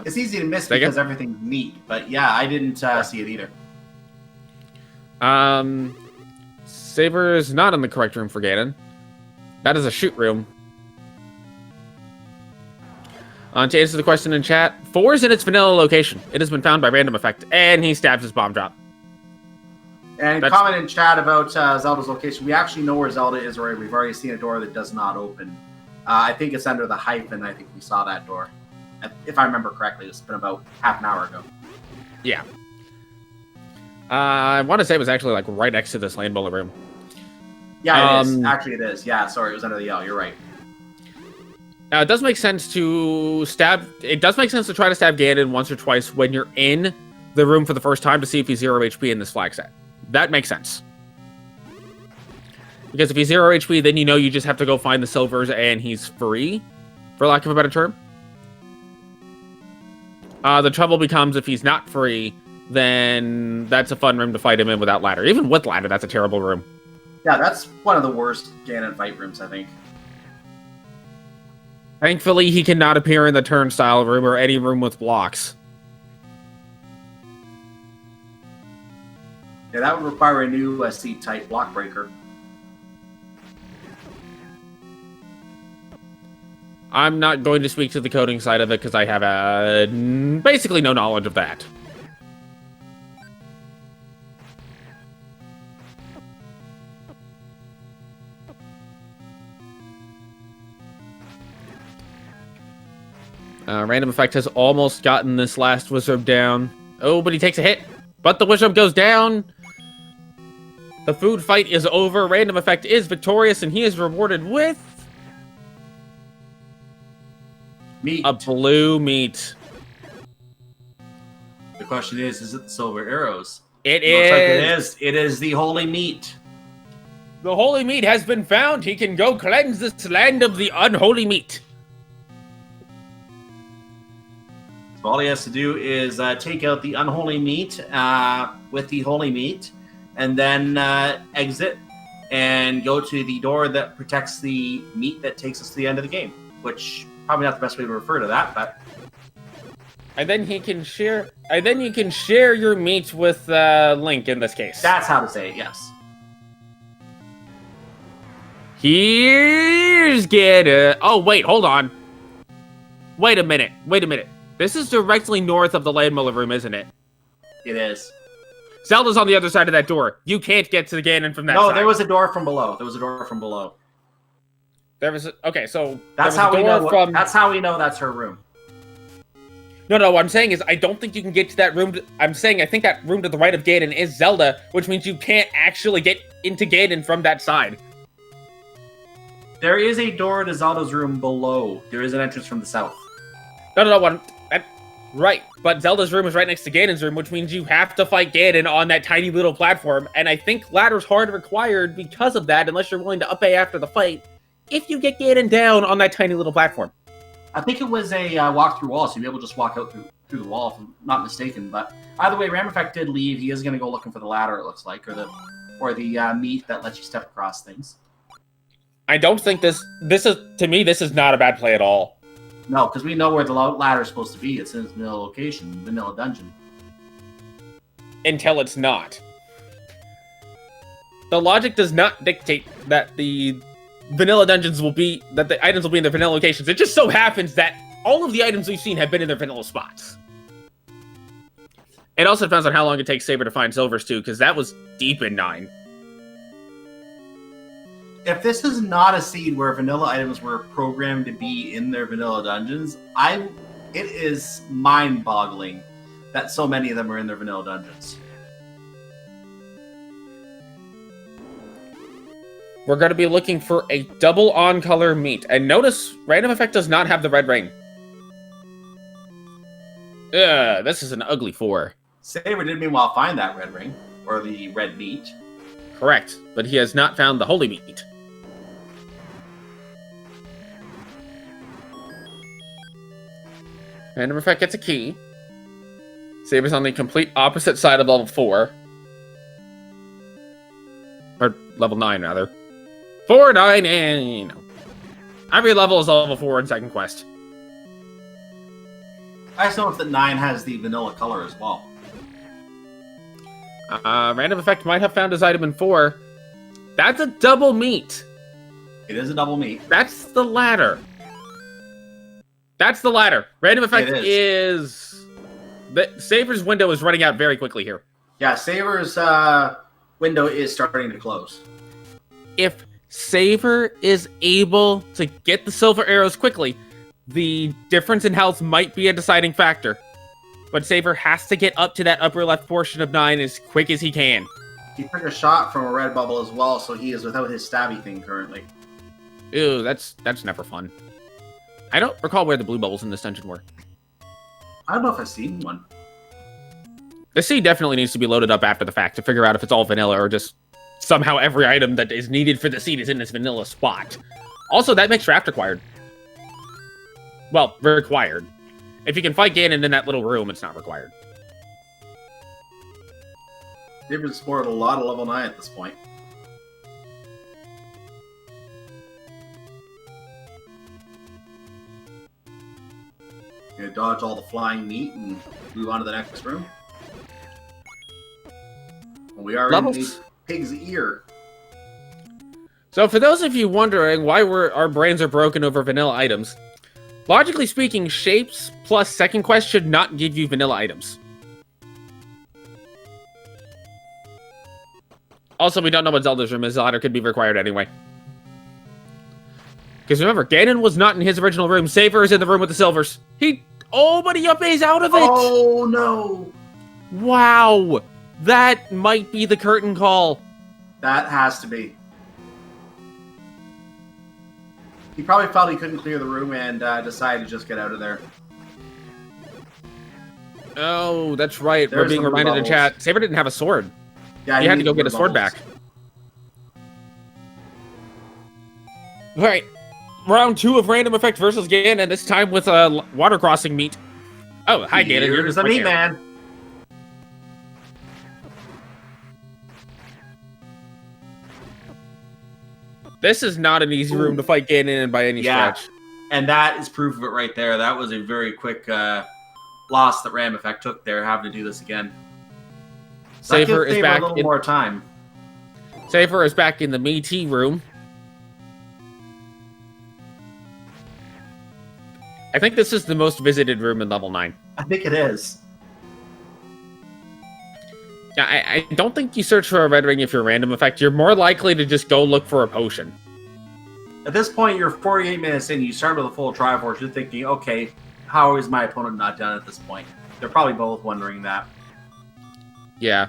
It's easy to miss because everything's meat, but yeah, I didn't see it either. Saber is not in the correct room for Ganon. That is a shoot room. To answer the question in chat, 4 is in its vanilla location. It has been found by RandomEffekt, and he stabs his bomb drop. And comment in chat about Zelda's location. We actually know where Zelda is already. We've already seen a door that does not open. I think it's under the hyphen. I think we saw that door. If I remember correctly, it's been about half an hour ago. Yeah. I want to say it was actually like right next to this land bullet room. Yeah, it is. Actually, it is. Yeah, sorry, it was under the L. You're right. Now, it does make sense to stab... It does make sense to try to stab Ganon once or twice when you're in the room for the first time to see if he's 0 HP in this flag set. That makes sense. Because if he's 0 HP, then you know you just have to go find the silvers and he's free, for lack of a better term. The trouble becomes if he's not free, then that's a fun room to fight him in without ladder. Even with ladder, that's a terrible room. Yeah, that's one of the worst Ganon fight rooms, I think. Thankfully, he cannot appear in the turnstile room or any room with blocks. Yeah, that would require a new C-type block breaker. I'm not going to speak to the coding side of it because I have basically no knowledge of that. RandomEffekt has almost gotten this last wizard down. Oh, but he takes a hit. But the wizard goes down. The food fight is over. RandomEffekt is victorious, and he is rewarded with... meat. A blue meat. The question is it the silver arrows? It Looks like it is. is. It is the holy meat. The holy meat has been found. He can go cleanse this land of the unholy meat. So all he has to do is take out the unholy meat with the holy meat, and then exit and go to the door that protects the meat that takes us to the end of the game, which probably not the best way to refer to that, but... And then he can share... And then you can share your meat with Link in this case. That's how to say it, yes. Here's Ganon. Oh, wait, hold on. Wait a minute. This is directly north of the Landmuller room, isn't it? It is. Zelda's on the other side of that door. You can't get to the Ganon from that side. No, there was a door from below. Okay, so that's how we know. That's how we know that's her room. No, what I'm saying is I don't think you can get to that room. I think that room to the right of Ganon is Zelda, which means you can't actually get into Ganon from that side. There is a door to Zelda's room below. There is an entrance from the south. No, right. But Zelda's room is right next to Ganon's room, which means you have to fight Ganon on that tiny little platform. And I think ladder's hard required because of that, unless you're willing to up A after the fight, if you get Ganon down on that tiny little platform. I think it was a walk-through wall, so you'd be able to just walk out through the wall, if I'm not mistaken. But either way, RandomEffekt did leave. He is going to go looking for the ladder, it looks like, or the meat that lets you step across things. I don't think this is not a bad play at all. No, because we know where the ladder is supposed to be. It's in its vanilla location, vanilla dungeon. Until it's not. The logic does not dictate that the vanilla dungeons that the items will be in their vanilla locations. It just so happens that all of the items we've seen have been in their vanilla spots. It also depends on how long it takes Saber to find silvers too, because that was deep in 9. If this is not a seed where vanilla items were programmed to be in their vanilla dungeons, it is mind-boggling that so many of them are in their vanilla dungeons. We're going to be looking for a double on-color meat. And notice, RandomEffekt does not have the red ring. This is an ugly 4. Saber did meanwhile find that red ring, or the red meat. Correct, but he has not found the holy meat. RandomEffekt gets a key. Saber's on the complete opposite side of level 4. Or level 9, rather. 4, 9, and... Every level is level 4 in second quest. I just noticed that 9 has the vanilla color as well. RandomEffekt might have found his item in 4. That's a double meat. It is a double meat. That's the ladder. RandomEffekt is... Saber's window is running out very quickly here. Yeah, Saber's window is starting to close. If Saber is able to get the silver arrows quickly, the difference in health might be a deciding factor. But Saber has to get up to that upper left portion of 9 as quick as he can. He took a shot from a red bubble as well, so he is without his stabby thing currently. Ew, that's never fun. I don't recall where the blue bubbles in this dungeon were. I don't know if I've seen one. The seed definitely needs to be loaded up after the fact to figure out if it's all vanilla or just somehow every item that is needed for the seed is in this vanilla spot. Also, that makes draft required. Well, required. If you can fight Ganon in that little room, it's not required. Saber's scored a lot of level 9 at this point. Gonna dodge all the flying meat and move on to the next room. We are in the pig's ear. So for those of you wondering why our brains are broken over vanilla items, logically speaking, shapes plus second quest should not give you vanilla items. Also, we don't know what Zelda's room is. The ladder could be required anyway. Because remember, Ganon was not in his original room. Saber is in the room with the silvers. But he up-A's out of it! Oh, no! Wow! That might be the curtain call. That has to be. He probably felt he couldn't clear the room and decided to just get out of there. Oh, that's right. We're being reminded in chat. Saber didn't have a sword. Yeah, he had to go get his sword back. Alright. Round 2 of RandomEffekt versus Ganon, this time with a water crossing meat. Oh, hi Ganon. Here's the meat man. This is not an easy room to fight Ganon in by any stretch. And that is proof of it right there. That was a very quick loss that RandomEffekt took there, having to do this again. Saber is back. A little more time. Saber is back in the meaty room. I think this is the most visited room in level 9. I think it is. Yeah, I don't think you search for a red ring if you're random effect. You're more likely to just go look for a potion. At this point, you're 48 minutes in. You start with a full Triforce. You're thinking, okay, how is my opponent not done at this point? They're probably both wondering that. Yeah.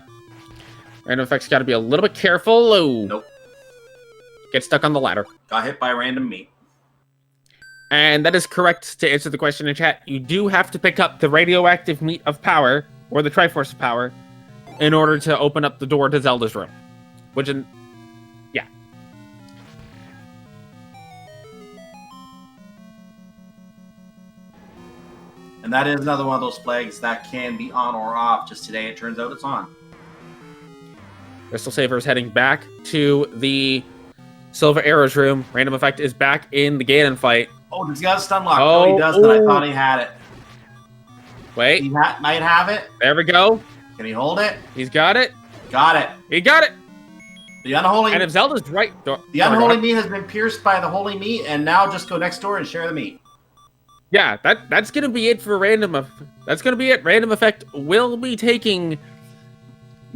Random effect's got to be a little bit careful. Oh. Nope. Get stuck on the ladder. Got hit by random meat. And that is correct to answer the question in chat. You do have to pick up the radioactive meat of power, or the Triforce of power, in order to open up the door to Zelda's room. Which, yeah. And that is another one of those flags that can be on or off. Just today, it turns out it's on. Crystal Saver is heading back to the Silver Arrows room. Random Effect is back in the Ganon fight. Oh, does he got a stun lock? Oh, no, he doesn't. I thought he had it. Wait. He might have it. There we go. Can he hold it? He's got it. Got it. He got it. The unholy. And if Zelda's right, the unholy meat has been pierced by the holy meat, and now just go next door and share the meat. Yeah, that's gonna be it for Random. That's gonna be it. Random Effect will be taking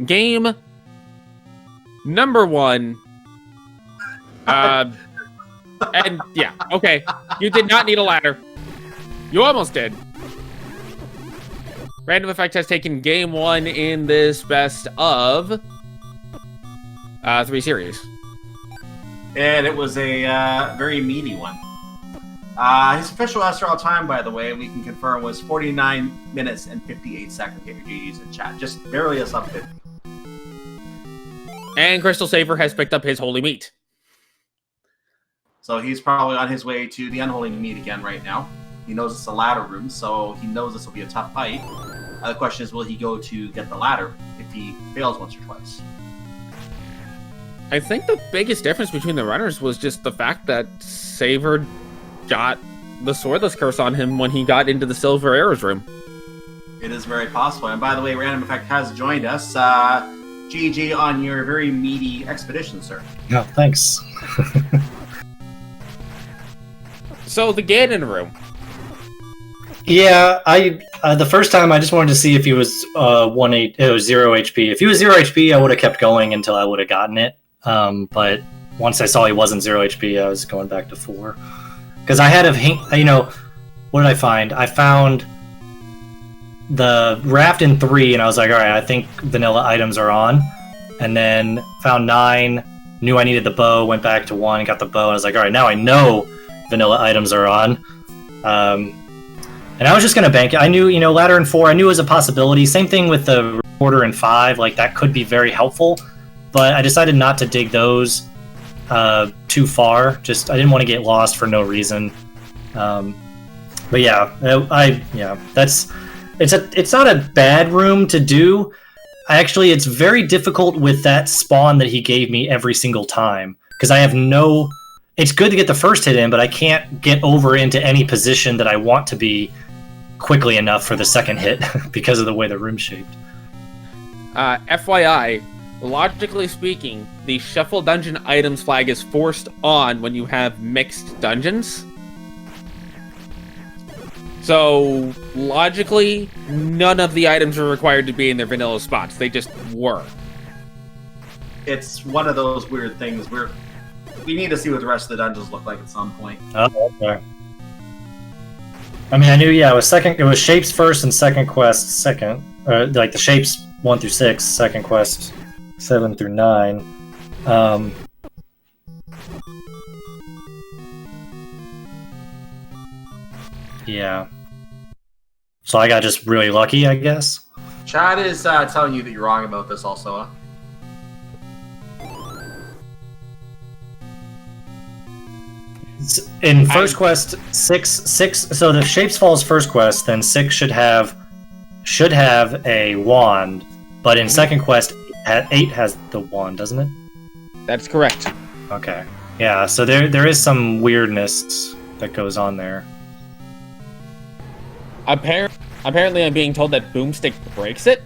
game number 1. And yeah, okay. You did not need a ladder. You almost did. Random Effect has taken game 1 in this best of 3 series. And it was a very meaty one. His official SRL time, by the way, we can confirm, was 49 minutes and 58 seconds. Get your GGs in chat. Just barely a sub 50. And Crystal Saver has picked up his holy meat. So he's probably on his way to the unholy meat again right now. He knows it's a ladder room, so he knows this will be a tough fight. The question is, will he go to get the ladder if he fails once or twice? I think the biggest difference between the runners was just the fact that Saver got the Swordless Curse on him when he got into the Silver Arrows room. It is very possible. And by the way, Random Effect has joined us. GG on your very meaty expedition, sir. No, thanks. So the Ganon room. Yeah, the first time I just wanted to see if he was 0 HP. If he was 0 HP, I would have kept going until I would have gotten it. But once I saw he wasn't 0 HP, I was going back to 4. Because I had what did I find? I found the raft in 3, and I was like, all right, I think vanilla items are on. And then found 9, knew I needed the bow, went back to 1, got the bow, and I was like, all right, now I know vanilla items are on. And I was just going to bank it. I knew, ladder in 4, I knew it was a possibility. Same thing with the recorder in 5, like that could be very helpful. But I decided not to dig those too far. Just I didn't want to get lost for no reason. But yeah, it's not a bad room to do. It's very difficult with that spawn that he gave me every single time because I have no. It's good to get the first hit in, but I can't get over into any position that I want to be quickly enough for the second hit because of the way the room's shaped. FYI. Logically speaking, the Shuffle Dungeon items flag is forced on when you have mixed dungeons. So, logically, none of the items are required to be in their vanilla spots. They just were. It's one of those weird things where we need to see what the rest of the dungeons look like at some point. Oh, okay. I mean, I knew, it was shapes first and second quest second. Like the shapes 1 through 6, second quest 7 through 9. Yeah. So I got just really lucky, I guess. Chad is telling you that you're wrong about this also, huh? In first quest, 6, so the Shapes Falls first quest, then 6 should have a wand, but in second quest, 8 has the wand, doesn't it? That's correct. Okay. Yeah, so there is some weirdness that goes on there. Apparently I'm being told that Boomstick breaks it.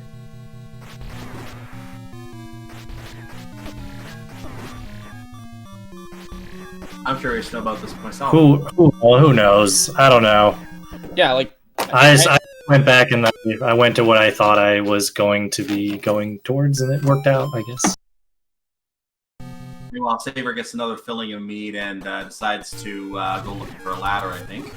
I'm curious to know about this myself. Who knows? I don't know. Yeah, like I went back and I went to what I thought I was going to be going towards, and it worked out, I guess. Meanwhile, Saber gets another filling of meat and decides to go looking for a ladder, I think.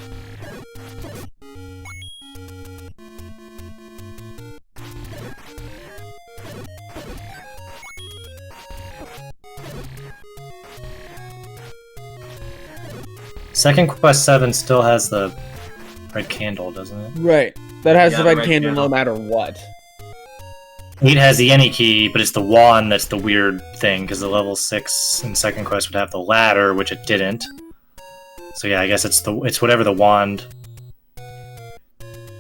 Second Quest 7 still has the red candle, doesn't it? right. That has Yeah, the the red red candle no candle. matter what. 8 has the any key, but it's the wand that's the weird thing, because the level 6 in Second Quest would have the ladder, which it didn't. So yeah, I guess it's whatever the wand.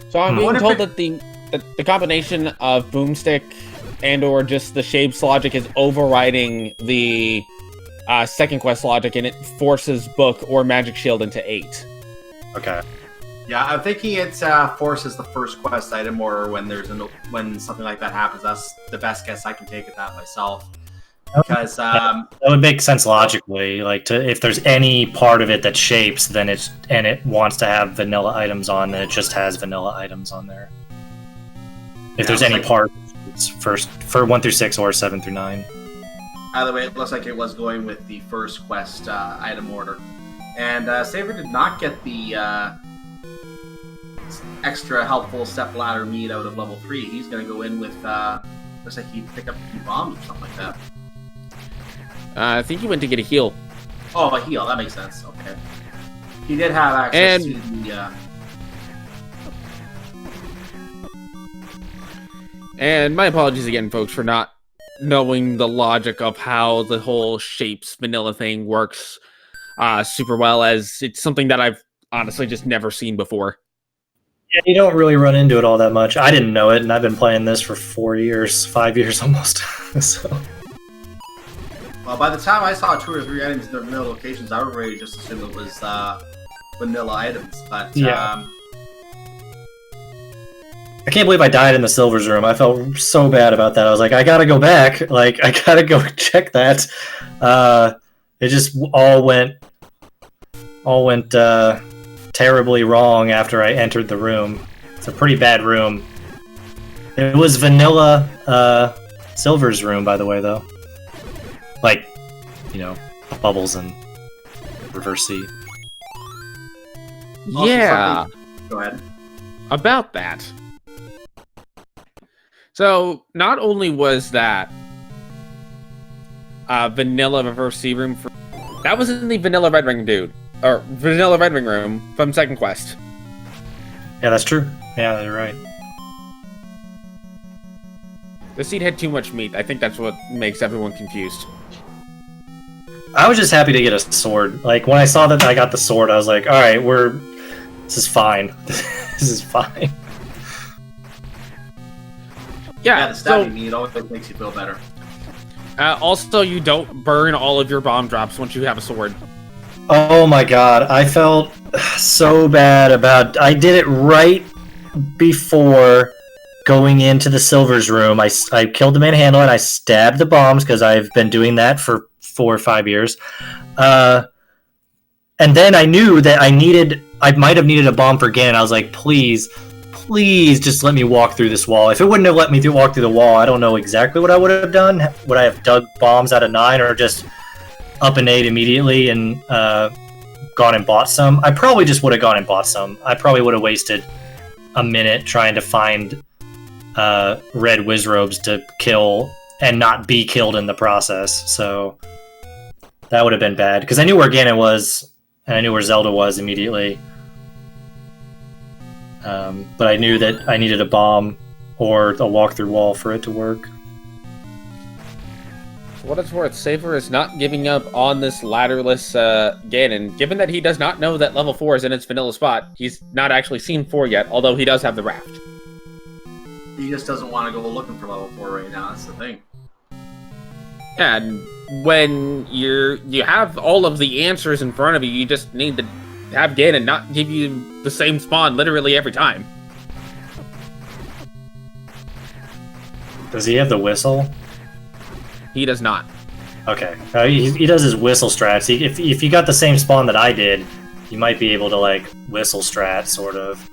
So I'm Hmm. being What if told it- that the combination of boomstick and/or just the shapes logic is overriding the second quest logic, and it forces book or magic shield into 8. Okay. Yeah, I'm thinking it forces the first quest item, or when when something like that happens. That's the best guess I can take at that myself. Because That would make sense logically. Like, if there's any part of it that shapes, then it wants to have vanilla items on, then it just has vanilla items on there. If there's it's any like- part, it's first for 1 through 6 or 7 through 9. either way, it looks like it was going with the first quest item order. And Saber did not get the extra helpful step ladder meat out of level 3. He's going to go in with, looks like he picked up a few bombs or something like that. I think he went to get a heal. Oh, a heal. That makes sense. Okay. He did have access to the... And my apologies again, folks, for not knowing the logic of how the whole shapes vanilla thing works super well, as it's something that I've honestly just never seen before. Yeah, you don't really run into it all that much. I didn't know it, and I've been playing this for 4 years, 5 years almost. So. Well, by the time I saw 2 or 3 items in their vanilla locations, I would really just assume it was vanilla items. But Yeah. I can't believe I died in the Silvers room. I felt so bad about that. I was like, I gotta go back. Like, I gotta go check that. It just all went terribly wrong after I entered the room. It's a pretty bad room. It was vanilla Silver's room, by the way, though. Like, bubbles and reverse C. Also Yeah, something- Go ahead. about that. So, not only was that vanilla reverse C room that was in the vanilla red ring or vanilla red ring room from Second Quest. Yeah, that's true. Yeah, you're right. The seed had too much meat. I think that's what makes everyone confused. I was just happy to get a sword. Like, when I saw that I got the sword, I was like, alright, this is fine. This is fine. Yeah, the so stabbing meat always makes you feel better. also you don't burn all of your bomb drops once you have a sword. Oh my god, I felt so bad about... I did it right before going into the Silvers room. I killed the manhandler and I stabbed the bombs, because I've been doing that for 4 or 5 years. And then I knew that I might have needed a bomb for Ganon. I was like, please just let me walk through this wall. If it wouldn't have let me walk through the wall, I don't know exactly what I would have done. Would I have dug bombs out of 9, or just up an 8 immediately and gone and bought some? I probably just would have gone and bought some. I probably would have wasted a minute trying to find red Wizrobes to kill and not be killed in the process. So that would have been bad, because I knew where Ganon was and I knew where Zelda was immediately. But I knew that I needed a bomb or a walk-through wall for it to work. For what it's worth, Saber is not giving up on this ladderless Ganon, given that he does not know that level 4 is in its vanilla spot. He's not actually seen 4 yet, although he does have the raft. He just doesn't want to go looking for level 4 right now. That's the thing. And when you have all of the answers in front of you, you just need to have Ganon not give you the same spawn literally every time. Does he have the whistle? He does not. Okay. He does his whistle strats. If you got the same spawn that I did, you might be able to like whistle strat sort of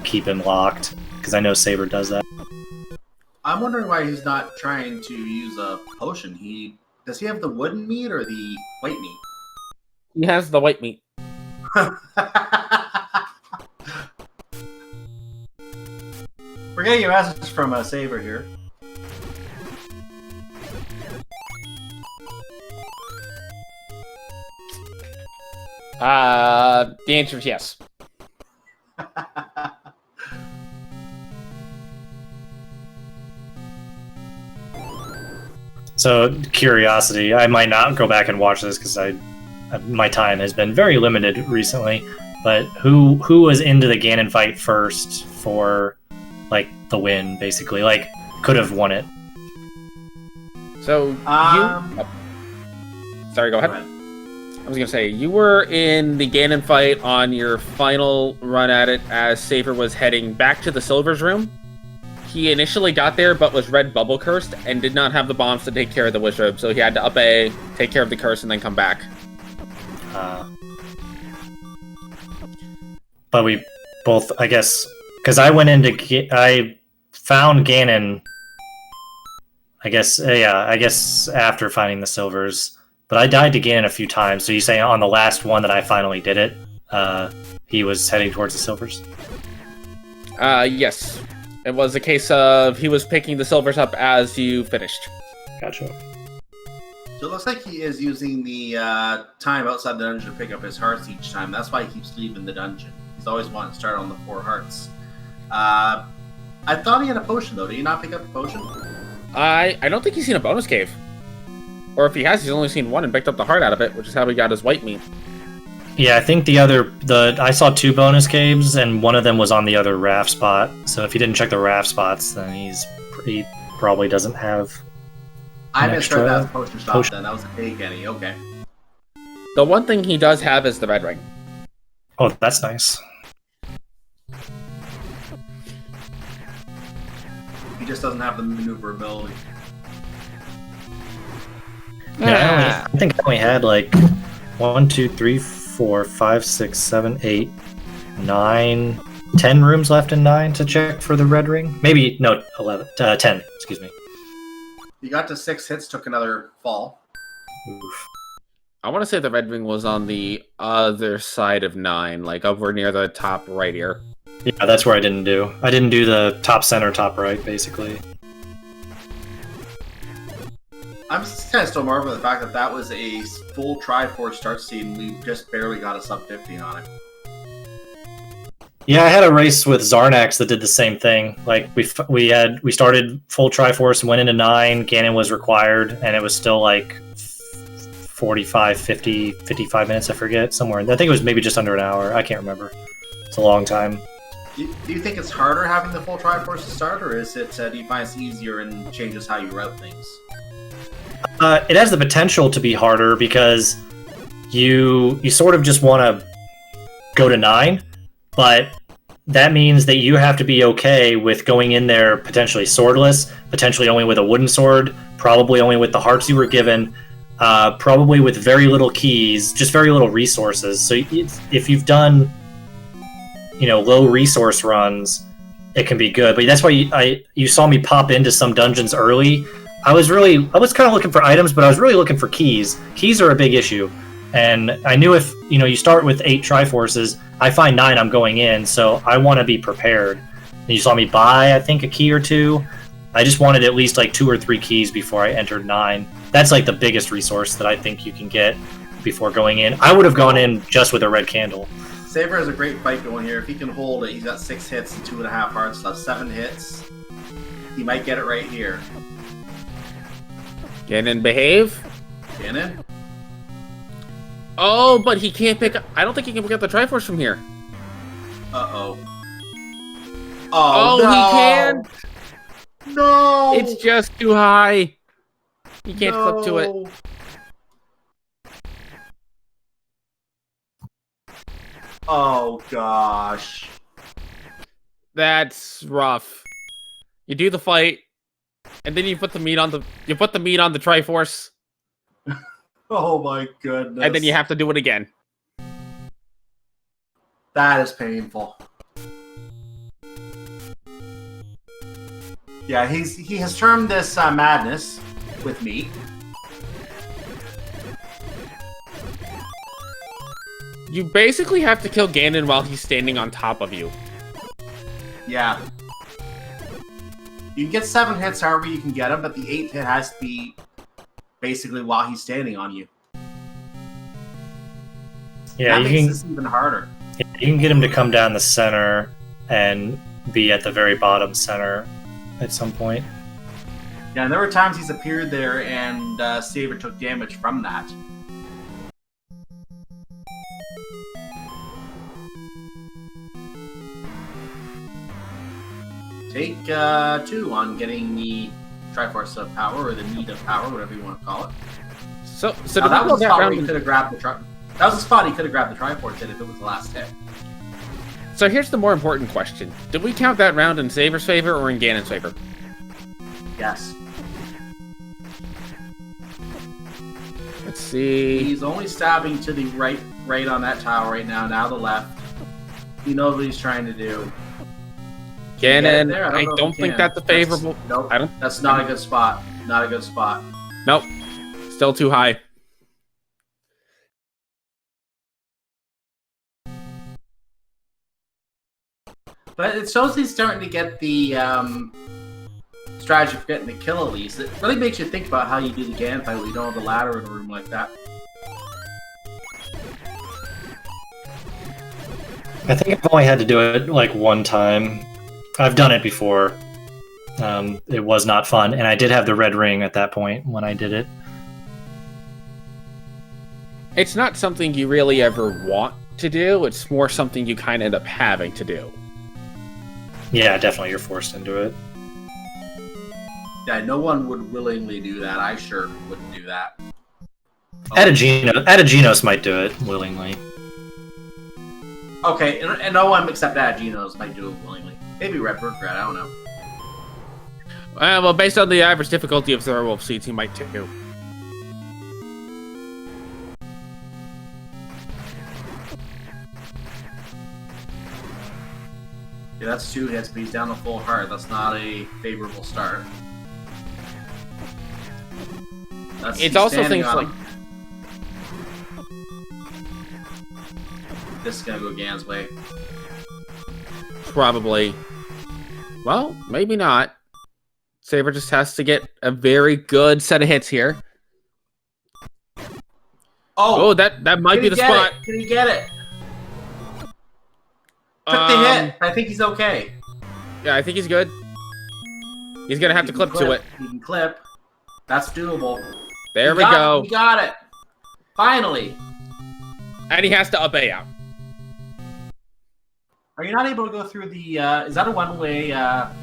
keep him locked, because I know Saber does that. I'm wondering why he's not trying to use a potion. Does he have the wooden meat or the white meat? He has the white meat. We're getting a message from Saber here. The answer is yes. So, curiosity, I might not go back and watch this because my time has been very limited recently. But who was into the Ganon fight first for like the win, basically? Like, could have won it. So sorry, go ahead. I was gonna say you were in the Ganon fight on your final run at it as Saber was heading back to the Silver's room. He initially got there, but was red bubble cursed and did not have the bombs to take care of the wizard, so he had to up A, take care of the curse, and then come back. But we both, I guess, because I found Ganon. I guess after finding the silvers, but I died to Ganon a few times. So you say on the last one that I finally did it, he was heading towards the silvers? Yes. It was a case of he was picking the silvers up as you finished. Gotcha. So it looks like he is using the time outside the dungeon to pick up his hearts each time. That's why he keeps leaving the dungeon. He's always wanting to start on the 4 hearts. I thought he had a potion, though. Did he not pick up the potion? I don't think he's seen a bonus cave. Or if he has, he's only seen one and picked up the heart out of it, which is how he got his white meat. Yeah, I think I saw 2 bonus caves, and one of them was on the other raft spot. So if he didn't check the raft spots, then he probably doesn't have. I misread that potion shop then. That was a fake Kenny. Okay. The one thing he does have is the red ring. Oh, that's nice. He just doesn't have the maneuverability. Yeah, I think I only had like 1, 2, 3, 4, 5, 6, 7, 8, 9, 10 rooms left in 9 to check for the red ring. Maybe, no, 11, 10, excuse me. He got to 6 hits, took another fall. Oof. I want to say the red ring was on the other side of 9, like over near the top right here. Yeah, that's where I didn't do. I didn't do the top center, top right, basically. I'm kind of still marveling at the fact that that was a full Triforce start seed and we just barely got a sub 50 on it. Yeah, I had a race with Zarnax that did the same thing. Like we started full Triforce and went into 9. Ganon was required, and it was still like 45, 50, 55 minutes. I forget, somewhere. I think it was maybe just under an hour. I can't remember. It's a long time. Do you think it's harder having the full Triforce to start, or is it? Do you find it's easier and changes how you route things? It has the potential to be harder because you sort of just want to go to 9, but that means that you have to be okay with going in there potentially swordless, potentially only with a wooden sword, probably only with the hearts you were given, probably with very little keys, just very little resources. So if you've done, low resource runs, it can be good. But that's why you saw me pop into some dungeons early. I was kind of looking for items, but I was really looking for keys. Keys are a big issue. And I knew if, you start with 8 Triforces, I find 9, I'm going in, so I want to be prepared. And you saw me buy, I think, a key or 2. I just wanted at least like 2 or 3 keys before I entered 9. That's like the biggest resource that I think you can get before going in. I would have gone in just with a red candle. Saber has a great fight going here. If he can hold it, he's got 6 hits and 2.5 hearts left. 7 hits. He might get it right here. Ganon, behave. Ganon? Oh, but he can't pick up... I don't think he can pick up the Triforce from here. Uh-oh. Oh, no. He can? No! It's just too high. He can't clip to it. Oh, gosh. That's rough. You do the fight, and then you put the meat on the Triforce. Oh my goodness. And then you have to do it again. That is painful. Yeah, he has termed this madness with me. You basically have to kill Ganon while he's standing on top of you. Yeah. You can get 7 hits however you can get him, but the 8th hit has to be basically while he's standing on you. Yeah, that makes this even harder. You can get him to come down the center and be at the very bottom center at some point. Yeah, and there were times he's appeared there and Saber took damage from that. Take 2 on getting the Triforce of Power, or the Need of Power, whatever you want to call it. So now, that was a spot where he could have grabbed the That was a spot he could have grabbed the Triforce in if it was the last hit. So here's the more important question. Did we count that round in Saber's favor or in Ganon's favor? Yes. Let's see. He's only stabbing to the right on that tile right now, now the left. He knows what he's trying to do. Ganon, I don't think that's a favorable... Nope, that's not a good spot. Not a good spot. Nope. Still too high. But it shows he's starting to get the strategy for getting the kill at least. It really makes you think about how you do the Ganon fight when you don't have the ladder in a room like that. I think I've only had to do it like one time. I've done it before. It was not fun, and I did have the red ring at that point when I did it. It's not something you really ever want to do. It's more something you kind of end up having to do. Yeah, definitely, you're forced into it. Yeah, no one would willingly do that. I sure wouldn't do that. Adaginos might do it willingly. Okay, and no one except Adaginos might do it willingly. Maybe Red Bird, I don't know. Well, based on the average difficulty of Thorwolf Seeds, he might too. Yeah, that's 2 hits, but he's down to full heart. That's not a favorable start. It's also things like... This is gonna go Gan's way. Probably. Well, maybe not. Saber just has to get a very good set of hits here. Oh, that might be the spot. Can he get it? Took the hit. I think he's okay. Yeah, I think he's good. He's gonna have to clip to it. He can clip. That's doable. There we go. He got it. Finally. And he has to up A out. Are you not able to go through the, is that a one-way, That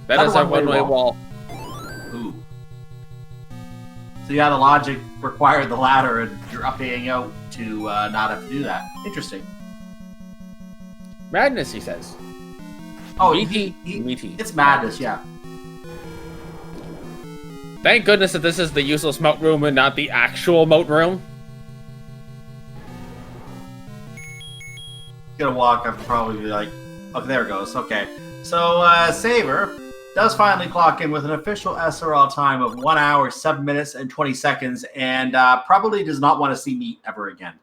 is a one-way wall. Ooh. So yeah, the logic required the ladder and you're up-Aing out to not have to do that. Interesting. Madness, he says. Oh, meaty. It's madness, yeah. Thank goodness that this is the useless moat room and not the actual moat room. Gonna walk, I'd probably be like, oh, there it goes. Okay. So, Saber does finally clock in with an official SRL time of 1 hour, 7 minutes, and 20 seconds, and probably does not want to see me ever again.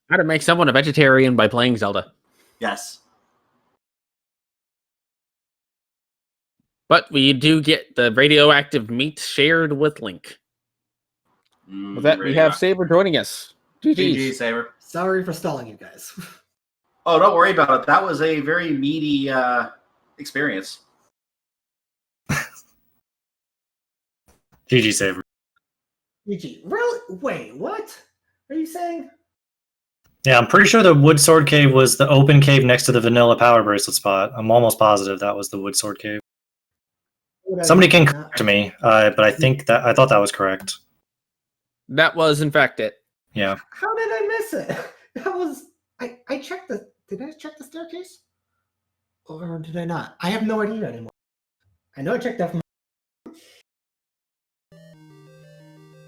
How to make someone a vegetarian by playing Zelda. Yes. But we do get the radioactive meat shared with Link. With that, we have Saber joining us. GG, Saber. Sorry for stalling you guys. Oh, don't worry about it. That was a very meaty experience. GG, Saber. GG. Really? Wait, what? Are you saying? Yeah, I'm pretty sure the wood sword cave was the open cave next to the vanilla power bracelet spot. I'm almost positive that was the wood sword cave. Somebody can correct me, but I thought that was correct. That was, in fact, it. Yeah. How did I miss it? That was... I checked the... Did I check the staircase? Or did I not? I have no idea anymore. I know I checked that from...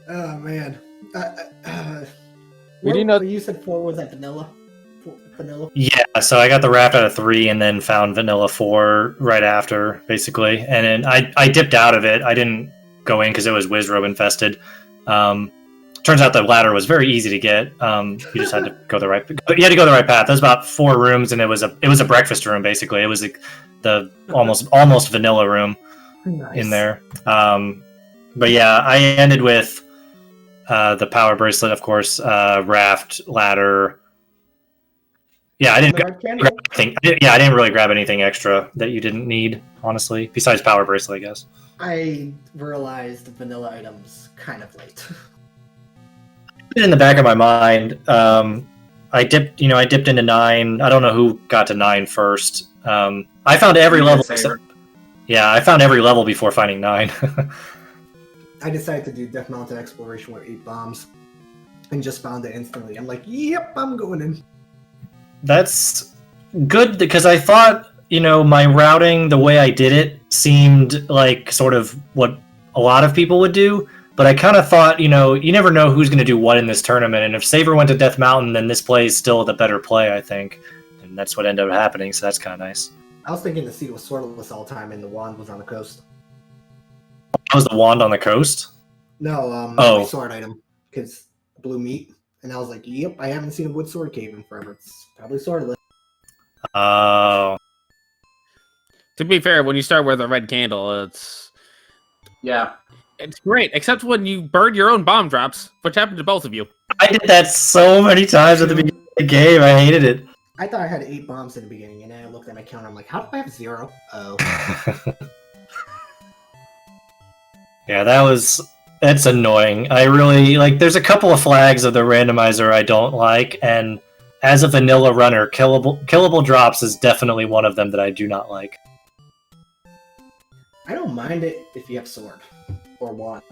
Oh, man. We do know- You said 4 was that vanilla. Vanilla. Yeah, so I got the Raft out of 3 and then found Vanilla 4 right after, basically. And then I dipped out of it. I didn't go in because it was Wizrobe infested. Turns out the ladder was very easy to get. You just had to go the right. You had to go the right path. There was about 4 rooms, and it was a breakfast room basically. It was the almost vanilla room in there. But yeah, I ended with the power bracelet, of course, raft, ladder. Yeah, I didn't grab anything. I didn't really grab anything extra that you didn't need, honestly, besides power bracelet, I guess. I realized vanilla items kind of late. In the back of my mind, I dipped into 9. I don't know who got to 9 first. I found every level. I found every level before finding 9. I decided to do Death Mountain exploration with 8 bombs, and just found it instantly. I'm like, yep, I'm going in. That's good because I thought, my routing, the way I did it, seemed like sort of what a lot of people would do. But I kind of thought, you never know who's going to do what in this tournament. And if Saver went to Death Mountain, then this play is still the better play, I think. And that's what ended up happening, so that's kind of nice. I was thinking the seat was swordless all the time and the wand was on the coast. That was the wand on the coast? No, my sword item. Because blue meat. And I was like, yep, I haven't seen a wood sword cave in forever. It's probably swordless. Oh. To be fair, when you start with a red candle, it's great, except when you burn your own bomb drops, which happened to both of you. I did that so many times at the beginning of the game. I hated it. I thought I had 8 bombs in the beginning, and then I looked at my counter. I'm like, how do I have 0? Oh. Yeah, that's annoying. I really there's a couple of flags of the randomizer I don't like, and as a vanilla runner, killable drops is definitely one of them that I do not like. I don't mind it if you have sword or wand.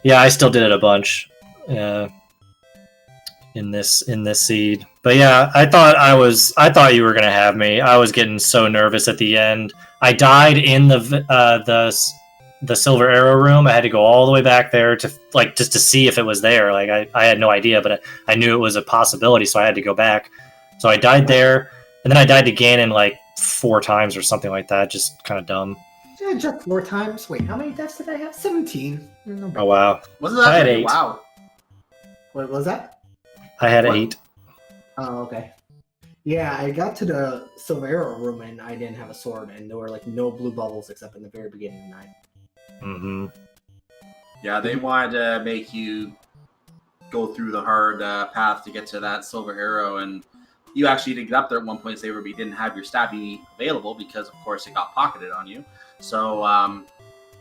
Yeah, I still did it a bunch in this seed. But yeah, I thought you were gonna have me. I was getting so nervous at the end. I died in the Silver Arrow room. I had to go all the way back there to just to see if it was there. I had no idea, but I knew it was a possibility, so I had to go back. So I died there, and then I died to Ganon 4 times or something like that. Just kind of dumb. Yeah, just 4 times. Wait, how many deaths did I have? 17. Oh wow! Wasn't that? I had 8. Wow. What was that? I had 8. Oh, okay. Yeah, I got to the Silver Arrow room and I didn't have a sword, and there were no blue bubbles except in the very beginning of 9. Mm-hmm. Yeah, they wanted to make you go through the hard path to get to that Silver Arrow, and you actually did get up there at one point, Saber, but you didn't have your stabby available because, of course, it got pocketed on you. So,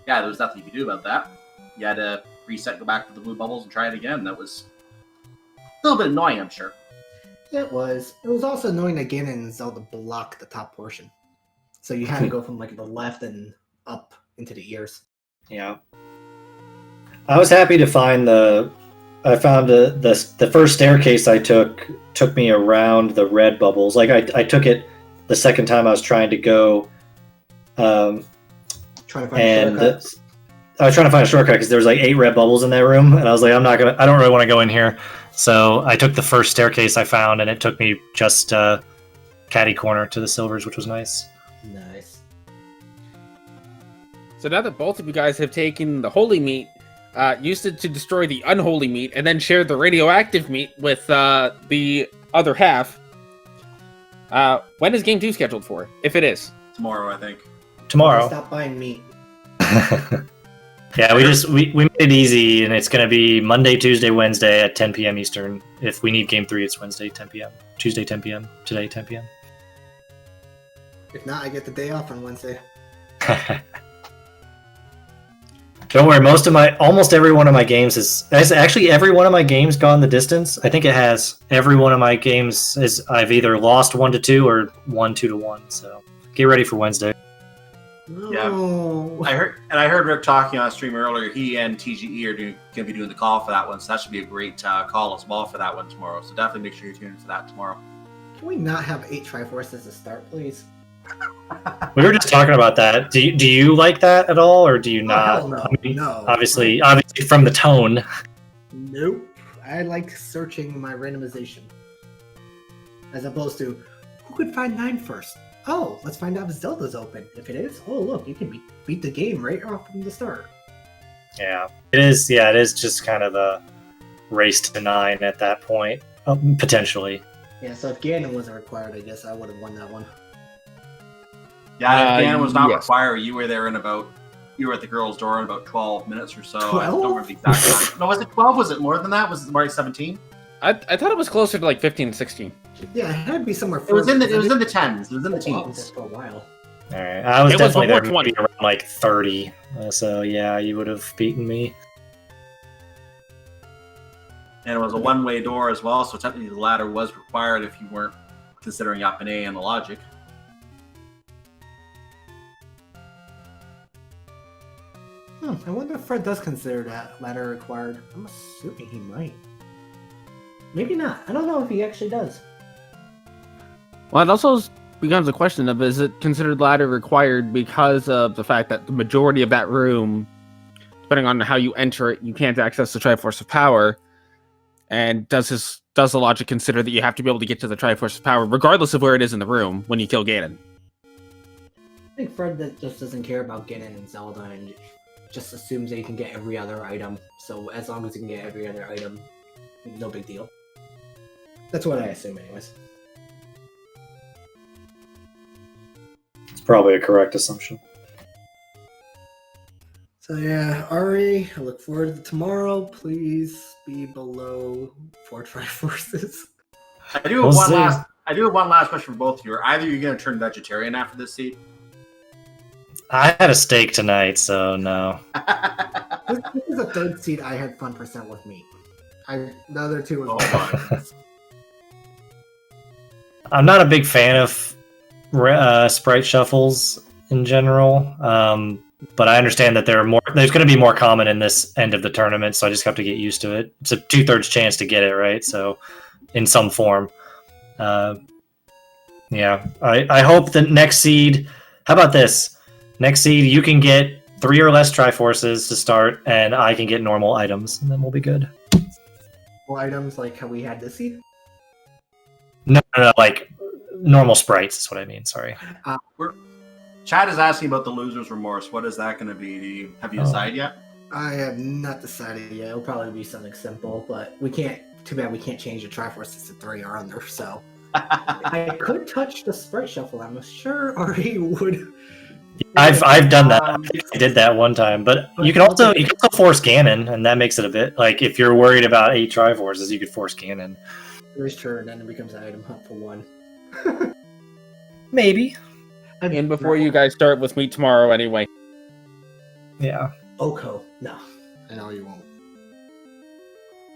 yeah, there was nothing you could do about that. You had to reset, go back to the blue bubbles, and try it again. That was a little bit annoying, I'm sure. It was. It was also annoying that Ganon and Zelda blocked the top portion. So you had to go from the left and up into the ears. Yeah. I was happy to find the first staircase I took me around the red bubbles. I took it the second time I was trying to go. Trying to find and a shortcut. I was trying to find a shortcut because there was 8 red bubbles in that room, and I was like, I don't really want to go in here. So I took the first staircase I found, and it took me just catty corner to the silvers, which was nice. Nice. So now that both of you guys have taken the holy meat, used it to destroy the unholy meat, and then shared the radioactive meat with the other half, when is Game 2 scheduled for? If it is. Tomorrow, I think. Tomorrow. Stop buying meat. Yeah, we made it easy, and it's going to be Monday, Tuesday, Wednesday at 10 p.m. Eastern. If we need Game 3, it's Wednesday, 10 p.m. Tuesday, 10 p.m. Today, 10 p.m. If not, I get the day off on Wednesday. Don't worry, almost every one of my games has actually every one of my games gone the distance. I think it has. Every one of my games I've either lost 1-2 or won 2-1. So get ready for Wednesday. No. I heard Rick talking on stream earlier. He and TGE are going to be doing the call for that one, so that should be a great call as well for that one tomorrow. So definitely make sure you tune in for that tomorrow. Can we not have 8 Triforces to start, please? We were just talking about that. Do you like that at all, or do you Oh, not? hell no. I mean, No. Obviously, from the tone. Nope. I like searching my randomization. As opposed to, who could find 9 first? Oh, let's find out if Zelda's open. If it is, oh look, you can beat the game right off from the start. Yeah, it is. Yeah, it is just kind of a race to 9 at that point, potentially. Yeah, so if Ganon wasn't required, I guess I would have won that one. Yeah, if Ganon was not yes. required, you were at the girl's door in about 12 minutes or so. I 12? don't remember the exact time. No, was it 12? Was it more than that? Was it more like 17? I thought it was closer to like 15, 16. Yeah, it had to be somewhere. It was in the further, 'cause I tens. It was in the didn't go out teens. for a while. All right, I was It was definitely there before 20. maybe around like 30. So yeah, you would have beaten me. And it was a one-way door as well, so technically the ladder was required if you weren't considering up and A and the logic. I wonder if Fred does consider that ladder required. I'm assuming he might. Maybe not. I don't know if he actually does. Well, it also becomes a question of, is it considered ladder required because of the fact that the majority of that room, depending on how you enter it, you can't access the Triforce of Power. And does the logic consider that you have to be able to get to the Triforce of Power regardless of where it is in the room when you kill Ganon? I think Fred just doesn't care about Ganon and Zelda and just assumes that he can get every other item. So as long as he can get every other item, no big deal. That's what I assume anyways. It's probably a correct assumption. So yeah, Ari, I look forward to tomorrow. Please be below 4 Triforces. I do have one last question for both of you. Are either of you going to turn vegetarian after this seed? I had a steak tonight, so no. This is a third seed I had fun percent with meat. The other two was Oh, I'm not a big fan of sprite shuffles in general, but I understand that there's going to be more common in this end of the tournament, so I just have to get used to it. It's a 2/3 chance to get it right, so in some form. Yeah, I hope the next seed. How about this? Next seed, you can get 3 or less Triforces to start, and I can get normal items, and then we'll be good. Well, items like how we had this seed. No, like normal sprites is what I mean. Sorry. Chad is asking about the loser's remorse. What is that going to be? Have you decided yet? I have not decided yet. It'll probably be something simple, but we can't. Too bad we can't change the Triforces to 3 or under. So I could touch the sprite shuffle. I'm sure Ari would. I've done that. I think I did that one time, but you can also force Ganon, and that makes it a bit like if you're worried about 8 Triforces, you could force Ganon. His turn, then it becomes an item hunt for 1. Maybe. And before you guys start with meat tomorrow anyway. Yeah. Oko, no, I know you won't.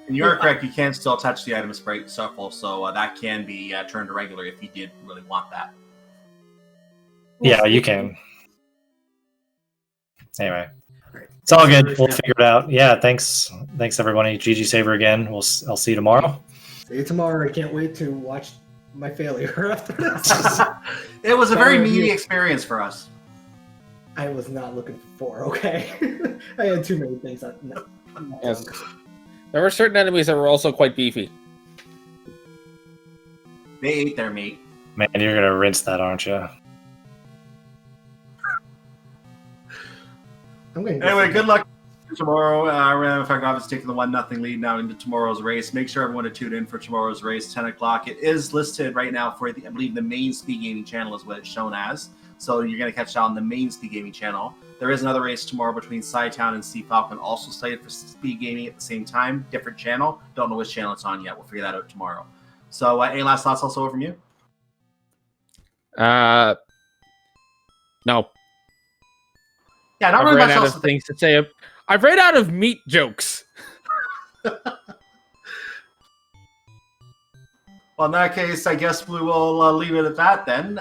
And you are correct. You can still touch the item sprite shuffle, so that can be turned to regular if you did really want that. Yeah, you can. Anyway, it's all good. We'll figure it out. Yeah, thanks everybody. GG Saber again. I'll see you tomorrow. See you tomorrow. I can't wait to watch my failure after this. It was a very meaty experience for us. I was not looking for 4, okay? I had too many things. No. Yes. There were certain enemies that were also quite beefy. They ate their meat. Man, you're gonna rinse that, aren't you? Anyway, good luck tomorrow. RandomEffekt obviously taking the 1-0 lead now into tomorrow's race. Make sure everyone to tune in for tomorrow's race, 10 o'clock. It is listed right now for, I believe, the main SpeedGaming channel is what it's shown as. So you're going to catch it on the main SpeedGaming channel. There is another race tomorrow between Sci-Town and Sea Falcon, also slated for SpeedGaming at the same time. Different channel. Don't know which channel it's on yet. We'll figure that out tomorrow. So any last thoughts also from you? No. Yeah, not I've really ran much out else of things to say. I've ran out of meat jokes. Well, in that case, I guess we will leave it at that then.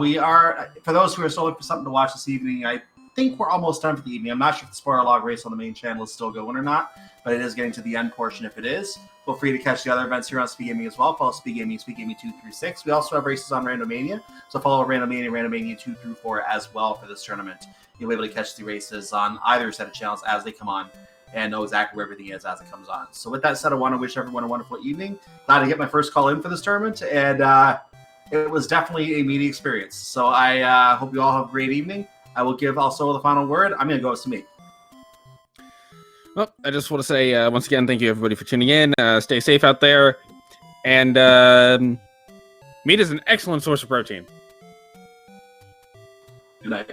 We are, for those who are still looking for something to watch this evening, I think we're almost done for the evening. I'm not sure if the spoiler log race on the main channel is still going or not, but it is getting to the end portion if it is. Feel free to catch the other events here on SpeedGaming as well. Follow SpeedGaming, SpeedGaming 2 through 6. We also have races on Randomania, so follow Randomania, Randomania 2 through 4 as well for this tournament. You'll be able to catch the races on either set of channels as they come on and know exactly where everything is as it comes on. So with that said, I want to wish everyone a wonderful evening. Glad to get my first call in for this tournament, and it was definitely a meaty experience. So I hope you all have a great evening. I will give also the final word. I'm going to go with Samit. Well, I just want to say once again, thank you everybody for tuning in. Stay safe out there. And meat is an excellent source of protein. Good night.